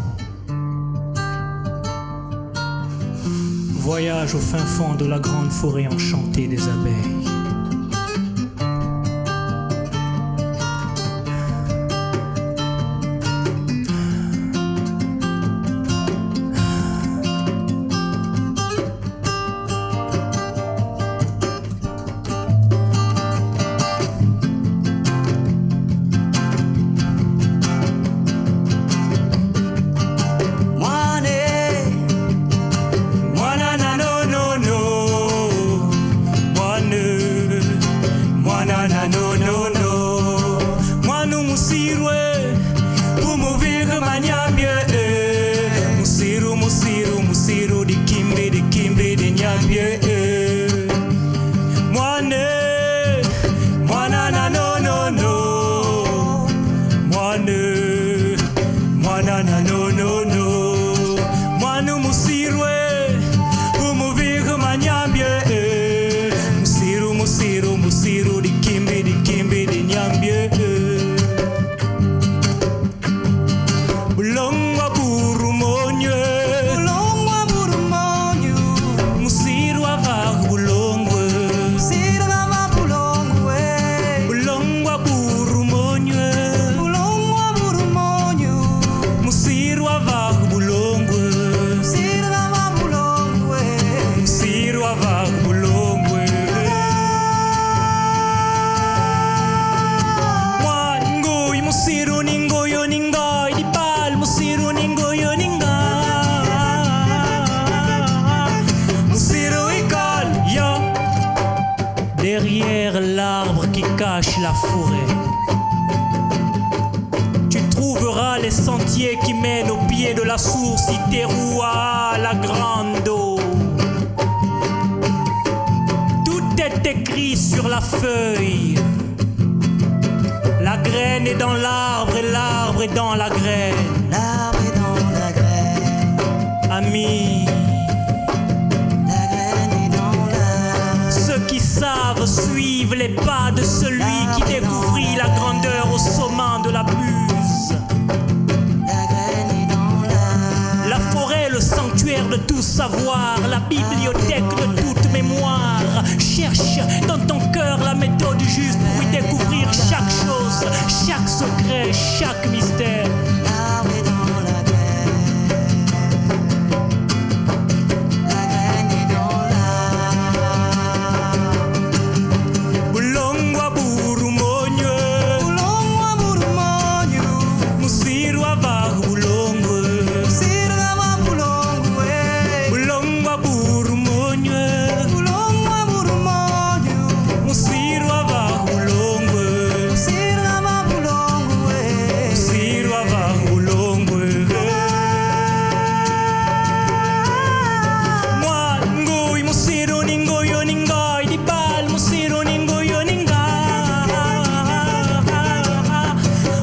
Voyage au fin fond de la grande forêt enchantée des abeilles. Derrière l'arbre qui cache la forêt, tu trouveras les sentiers qui mènent au pied de la source Iteroua, la grande eau. Tout est écrit sur la feuille. La graine est est dans l'arbre et l'arbre est dans la graine. L'arbre est dans la graine. Amis, La graine est dans la. ceux qui savent suivent les pas de celui qui découvrit la grandeur au sommet de la buse. La graine est dans la. La forêt, le sanctuaire de tout savoir, la bibliothèque de toute mémoire. Cherche dans ton cœur la méthode juste pour y découvrir chaque chose, chaque secret, chaque mystère. L'arbre est dans la graine. La graine est dans la. Bulongwa burumonyo, Bulongwa burumonyo. musirwa vahulongwe. Sirgama bulongwe. Bulongwa burumonyo, Bulongwa burumonyo. musirwa vahulongwe. Sirgama bulongwe. Musirwa vahulongwe. Moi ngui musiru ningoyo ningai di bal musiru ningoyo ningai.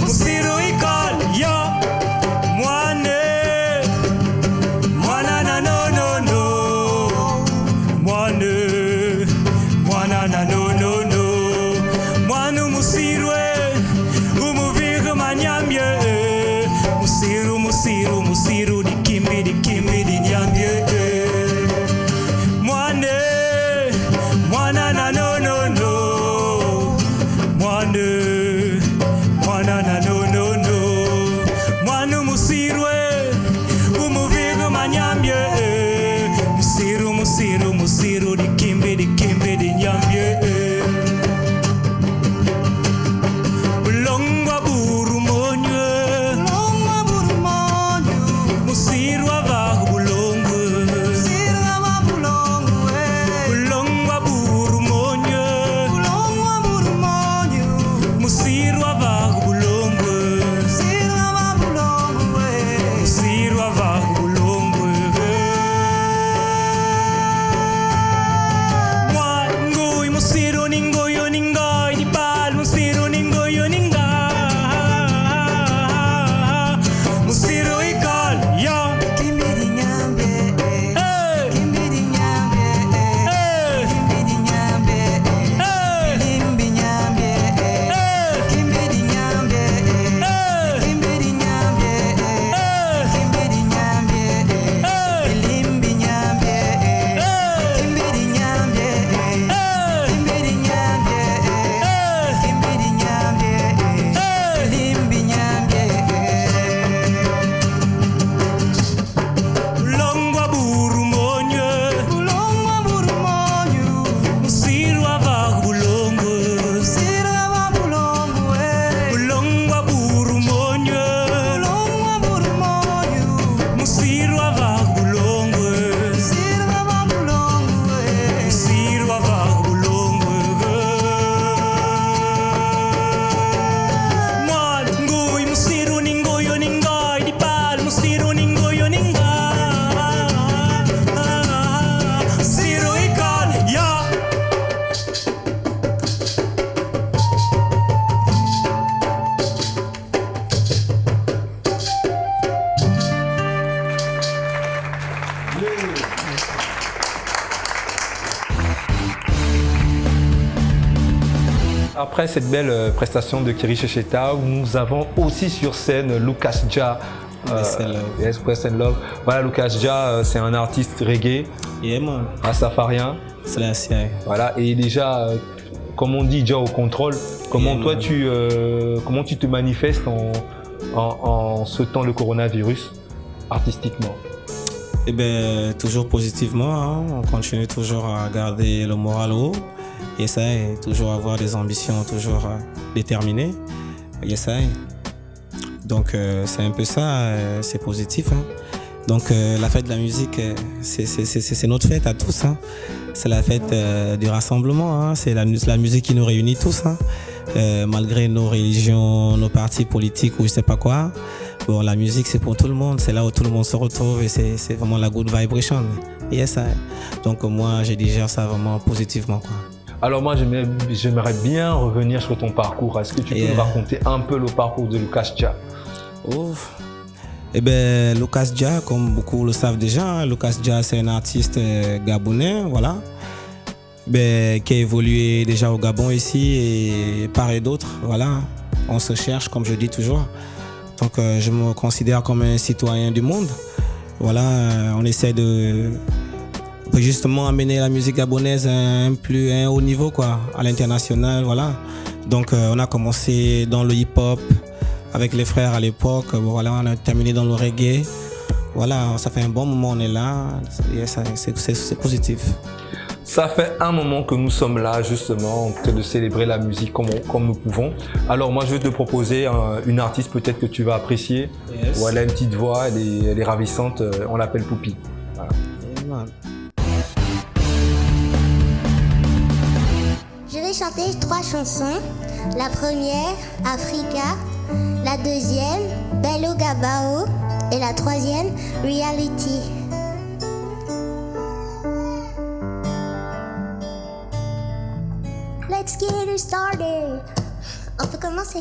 Musiru ikal ya moine. Moana na no no no. Moine. Moana na no no no. Moanu musirwe. Umuvige manyambye. Musiru musiru musiru dikimbi dikimbi dinyambye. Moine. Moana na no no no. Moine. Moana na no no no. Moanu musirwe. Umuvige manyambye. Musiru musiru musiru dikimbi dikimbi dinyambye. Bulongwa burumonyo. Bulongwa burumonyo. Musirwa vahu bulongwe. Sirgama bulongwe. Bulongwa burumonyo. Bulongwa burumonyo. Musirwa vahu bulongwe. Sirgama bulongwe. Musirwa vahu bulongwe. Moi ngui musiru ningoyo ningai di bal musiru ningoyo ningai. Musiru ikal ya. Kimbiri nyambe. Hey. Kimbiri nyambe. Hey. Kimbiri nyambe. Hey. Limbi nyambe. Hey. Kimbiri nyambe. Hey. Kimbiri nyambe. Hey. Kimbiri nyambe. Hey. Limbi nyambe. Hey. Kimbiri nyambe. Hey. Kimbiri nyambe. Hey. Kimbiri nyambe. Hey. Limbi nyambe. Bulongwa burumonyo. Bulongwa burumonyo. Musirwa vahu bulongwe. Sirgama bulongwe. Bulongwa burumonyo. Bulongwa burumonyo. Musirwa vahu bulongwe. Sirgama bulongwe. Musirwa vahu bulongwe. Moi ngui musiru ningoyo ningai di bal musiru ningoyo ningai. Musiru ikal ya. Après cette belle prestation de Kiri Checheta, nous avons aussi sur scène Lucas Ja. Yes, West and Love. Voilà, Lucas Ja, c'est un artiste reggae, Yeah, man. rastafarien. C'est la CIA. Voilà, et déjà, comme on dit, Ja au contrôle, comment Yeah, toi man. comment tu te manifestes en ce temps le coronavirus artistiquement? Eh bien, toujours positivement, hein. On continue toujours à garder le moral haut. Et ça, et toujours avoir des ambitions toujours déterminées. Et ça. Donc, c'est un peu ça, c'est positif. Hein. Donc, la fête de la musique, c'est notre fête à tous. Hein. C'est la fête du rassemblement. Hein. C'est la musique qui nous réunit tous. Hein. Malgré nos religions, nos partis politiques ou je sais pas quoi. Bon, la musique, c'est pour tout le monde. C'est là où tout le monde se retrouve et c'est vraiment la good vibration. Yes, donc moi, je digère ça vraiment positivement, quoi. Alors moi, j'aimerais bien revenir sur ton parcours. Est-ce que tu peux nous raconter un peu le parcours de Lucas Dja? Eh bien, Lucas Dja, comme beaucoup le savent déjà, hein, Lucas Dja, c'est un artiste gabonais, voilà, qui a évolué déjà au Gabon ici et part et d'autre, voilà. On se cherche, comme je dis toujours. Donc, je me considère comme un citoyen du monde. Voilà, on essaie de justement amener la musique gabonaise à un haut niveau, quoi, à l'international, voilà. Donc, on a commencé dans le hip-hop avec les frères à l'époque. Voilà, on a terminé dans le reggae. Voilà, ça fait un bon moment, on est là. C'est positif. Ça fait un moment que nous sommes là, justement, en train de célébrer la musique comme nous pouvons. Alors moi, je vais te proposer une artiste peut-être que tu vas apprécier. Yes. Où elle a une petite voix, elle est ravissante, on l'appelle Poupi. Voilà. Je vais chanter 3 chansons. La première, Africa. La deuxième, Bello Gabao. Et la troisième, Reality. Let's get it started. On peut commencer.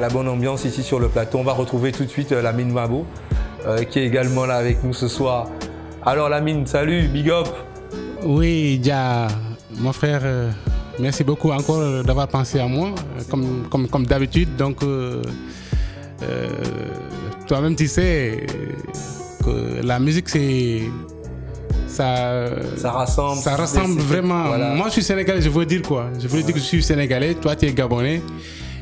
la bonne ambiance ici sur le plateau. On va retrouver tout de suite Lamine Mabo qui est également là avec nous ce soir. Alors Lamine, salut, big up. Oui, Dia, mon frère, merci beaucoup encore d'avoir pensé à moi, comme d'habitude. Donc, toi-même, tu sais que la musique, ça rassemble vraiment. Voilà. Moi, je suis sénégalais, je veux dire quoi. Je veux dire que je suis sénégalais, toi, tu es gabonais.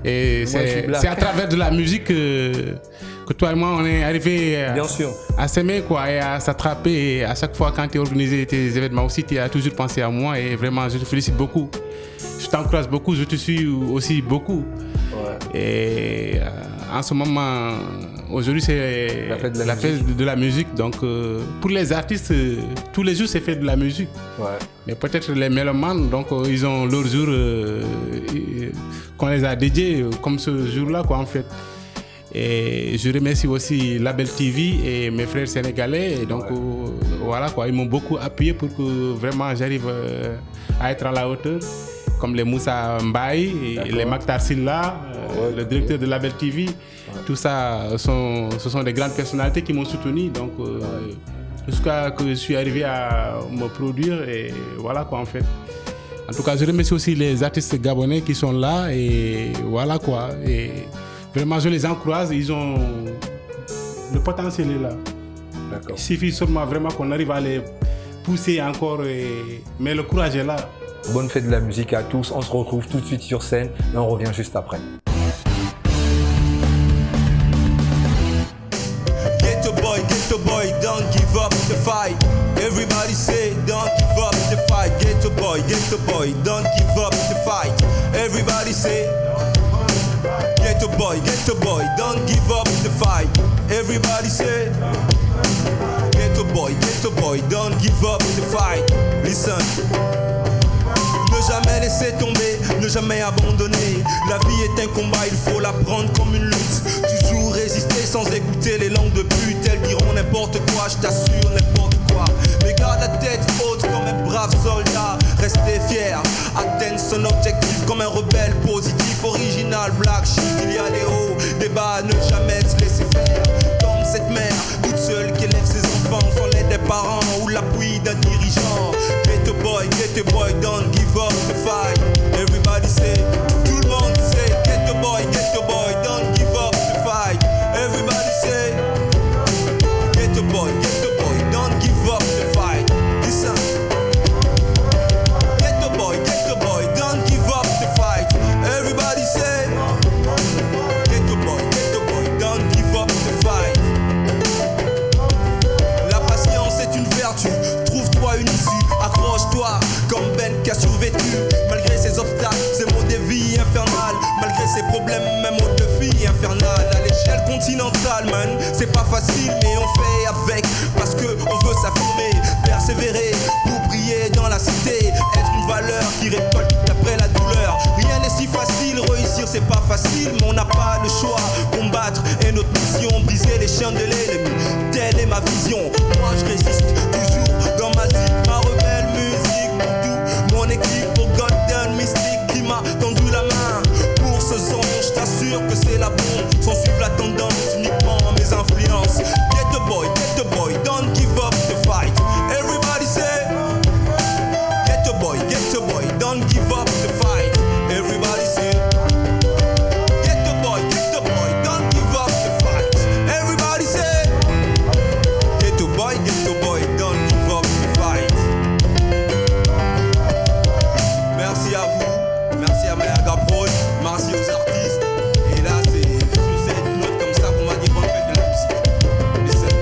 Et c'est à travers de la musique que toi et moi, on est arrivé à s'aimer quoi, et à s'attraper. Et à chaque fois, quand tu as organisé tes événements aussi, tu as toujours pensé à moi. Et vraiment, je te félicite beaucoup. Je t'encourage beaucoup, je te suis aussi beaucoup. Ouais. Et en ce moment, aujourd'hui, c'est la fête de la musique. Donc, pour les artistes, tous les jours, c'est fait de la musique. Ouais. Mais peut-être les mélomanes, donc, ils ont leur jour qu'on les a dédiés, comme ce jour-là, quoi, en fait. Et je remercie aussi Label TV et mes frères sénégalais. Et donc, voilà, quoi, ils m'ont beaucoup appuyé pour que vraiment j'arrive à être à la hauteur. Comme les Moussa Mbaye, et les Maktar Silla, le directeur de Label TV. Tout ça, ce sont des grandes personnalités qui m'ont soutenu. Donc, jusqu'à que je suis arrivé à me produire. Et voilà quoi, en fait. En tout cas, je remercie aussi les artistes gabonais qui sont là. Et voilà quoi. Et vraiment, je les encourage. Ils ont... Le potentiel est là. D'accord. Il suffit seulement vraiment qu'on arrive à les pousser encore. Mais le courage est là. Bonne fête de la musique à tous. On se retrouve tout de suite sur scène et on revient juste après. Get a boy, don't give up the fight. Everybody say don't give up the fight. Get a boy, don't give up the fight. Everybody say get a boy, don't give up the fight. Everybody say get a boy, don't give up the fight. Listen. Ne jamais laisser tomber, ne jamais abandonner. La vie est un combat, il faut la prendre comme une lutte. Toujours résister sans écouter les langues de pute. Elles diront n'importe quoi, je t'assure n'importe quoi. Mais garde la tête haute comme un brave soldat. Restez fier, atteindre son objectif comme un rebelle positif. Original, black shit, il y a des hauts, des bas, ne jamais se laisser faire. Comme cette mère, toute seule qui élève ses enfants sans l'aide des parents ou l'appui d'un dirigeant. Get a boy, don't give up the fight. Everybody say, tout le monde say, get a boy, don't give up the fight. Everybody say, get a boy, don't give up the fight. Listen. Get a boy, don't give up the fight. Everybody say, get a boy, don't give up the fight. La patience est une vertu, trouve-toi une issue. Accroche-toi comme Ben qui a survécu. Malgré ses obstacles, ses maux de vie infernales. Malgré ses problèmes, même au défi infernal. À l'échelle continentale, man, c'est pas facile, mais on fait avec. Parce que on veut s'affirmer, persévérer pour briller dans la cité. Être une valeur qui récolte après la douleur. Rien n'est si facile, réussir c'est pas facile, mais on n'a pas le choix. Combattre est notre mission, briser les chaînes de l'ennemi. Telle est ma vision, moi je résiste toujours dans ma vie. Ma rebelle musique pour tout, mon équipe pour Golden Mystique qui m'a tendu la main. Pour ce son, je t'assure que c'est la bombe, sans suivre la tendance, uniquement mes influences. Get a boy, don't give up the fight. Everybody say, get a boy, don't give up the fight. Everybody say, get a boy, don't give up the fight. Everybody say, get a boy, don't give up the fight. Merci à vous, merci à Maya Gaprod, merci aux artistes. Et là, c'est sur cette note comme ça qu'on va dire bonne fête de la musique. Listen.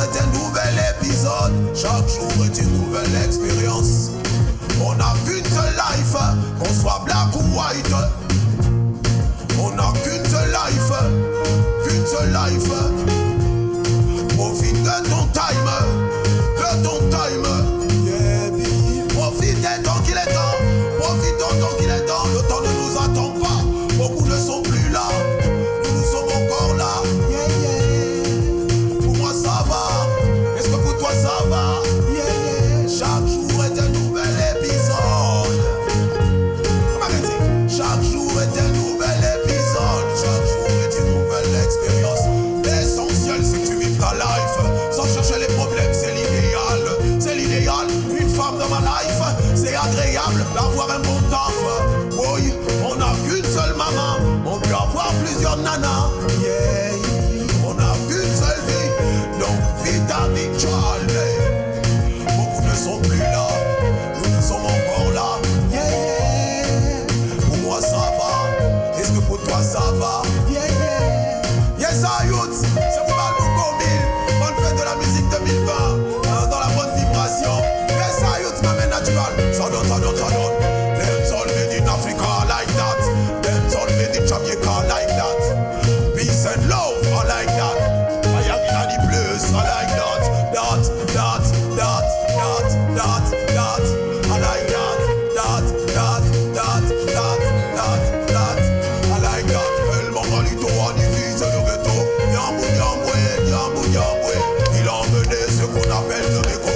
est un nouvel épisode, chaque jour est une nouvelle expérience. On n'a qu'une seule life, qu'on soit black ou white. On n'a qu'une seule life, qu'une seule life. Profite de ton time, yeah, baby. Profite tant qu'il est temps, profitons tant qu'il est temps. Le temps ne nous attend pas, beaucoup ne sont plus là, nous sommes encore là, yeah, yeah. Pour moi ça va, est-ce que pour toi ça va, yeah, yeah. Chaque jour est un nouvel épisode. Chaque jour est un nouvel épisode, chaque jour est une nouvelle expérience. L'essentiel c'est que tu vives ta life sans chercher les problèmes, c'est l'idéal. C'est l'idéal, une femme dans ma life, c'est agréable d'avoir un bon taf. Oui, on n'a qu'une seule maman, on peut avoir plusieurs nanas. Yeah, on n'a qu'une seule vie, donc vis ta vie, Charlie. Beaucoup ne sont plus là, nous sommes encore là. Yeah, yeah. Pour moi ça va, est-ce que pour toi ça va? Yeah, yeah. Yes, I youth, c'est pour Balbouco 1000, bonne fête de la musique 2020, dans la bonne vibration. Yes, I youth, ma main naturelle, ça donne. Them all made in Africa like that, them all made in Jamaica like that. Peace and love, I like that. I am in the place, I like that. I like that. I like that. El Mongalito a divisé le ghetto. Yambou, il a emmené ce qu'on appelle le béco.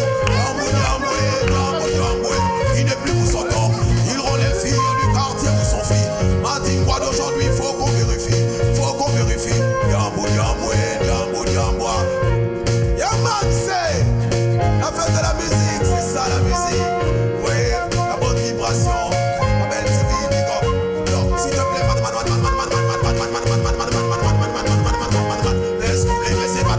Yambou, il n'est plus pour son corps. Il rend les filles du quartier pour son fils. Matin d'aujourd'hui, faut qu'on vérifie. Yambou. Yaman, c'est la fête de la musique, c'est ça la musique. Oui, la bonne vibration. La belle TV, big up. Donc, s'il te plaît, laisse couler, mais c'est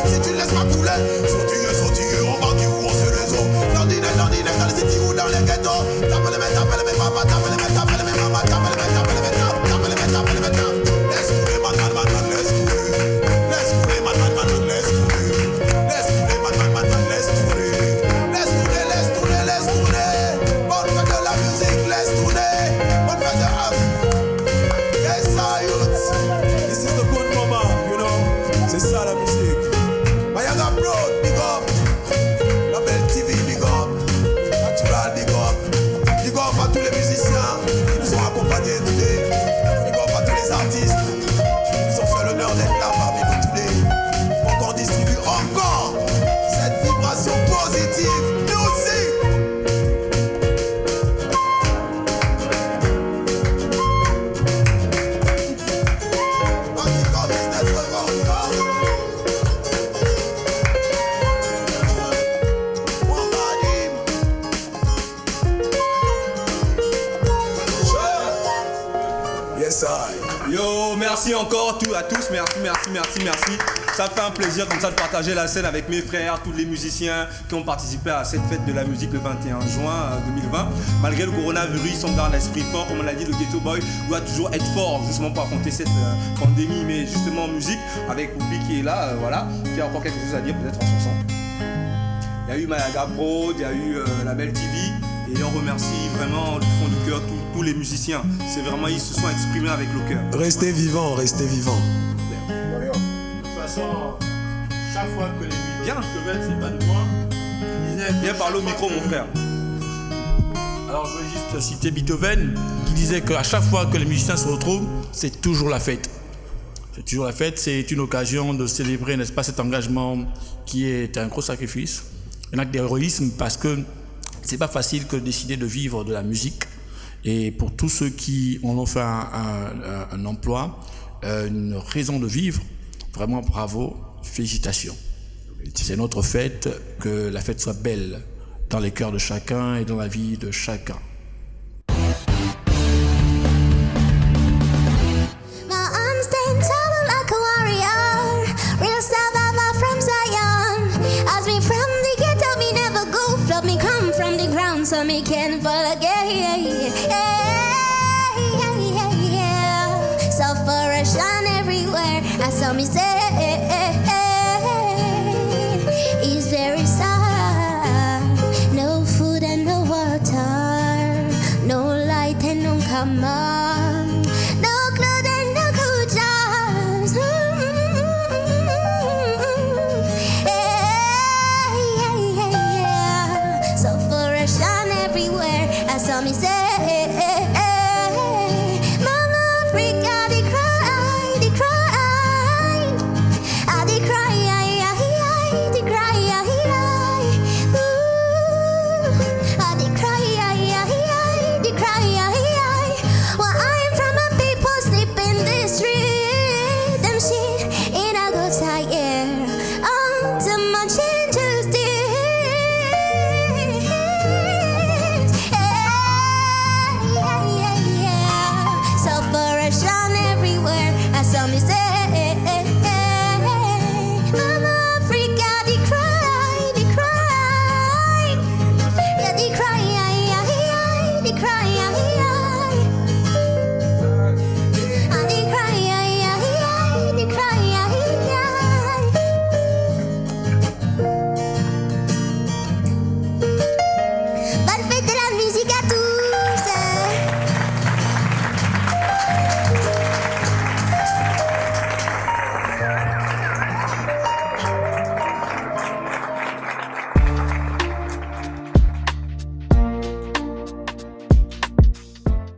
si tu ne laisses pas couler, sautiller, on va dire où on se les eaux. Dans le city ou dans les ghettos. Tape les mains, papa, tape les mains, maman, tape les mains. Laisse couler, man, laisse couler. Laisse couler, man, laisse couler. Laisse tourner. Bonne fête de la musique, laisse tourner. Bonne fête de rap. Yes, youth. This is the good moment, you know. C'est ça la musique. Mayaga Broad, big up. La belle TV, big up. Natural, big up. Big up à tous les musiciens qui nous ont accompagnés today. Big up à tous les artistes qui nous ont fait l'honneur d'être là parmi nous today. Pour qu'on distribue encore cette vibration positive. Nous aussi. Yo, merci encore à tous, merci. Ça fait un plaisir comme ça de partager la scène avec mes frères, tous les musiciens qui ont participé à cette fête de la musique le 21 juin 2020. Malgré le coronavirus, on garde l'esprit fort, comme on l'a dit, le Ghetto Boy doit toujours être fort justement pour affronter cette pandémie, mais justement en musique, avec Poupi qui est là, voilà, qui a encore quelque chose à dire peut-être en chanson. Il y a eu Mayaga Prod, il y a eu la Belle TV. Et on remercie vraiment du fond du cœur tous les musiciens. C'est vraiment, ils se sont exprimés avec le cœur. Restez vivants. De toute façon, chaque fois que les musiciens se veulent, c'est pas de moi. Viens parler au micro, mon frère. Alors, je veux juste citer Beethoven, qui disait qu'à chaque fois que les musiciens se retrouvent, c'est toujours la fête. C'est toujours la fête, c'est une occasion de célébrer, n'est-ce pas, cet engagement qui est un gros sacrifice, un acte d'héroïsme, parce que c'est pas facile que de décider de vivre de la musique. Et pour tous ceux qui en ont fait un emploi, une raison de vivre, vraiment bravo, félicitations. C'est notre fête, que la fête soit belle dans les cœurs de chacun et dans la vie de chacun. So me can fall again. Sufferation everywhere. I saw me say,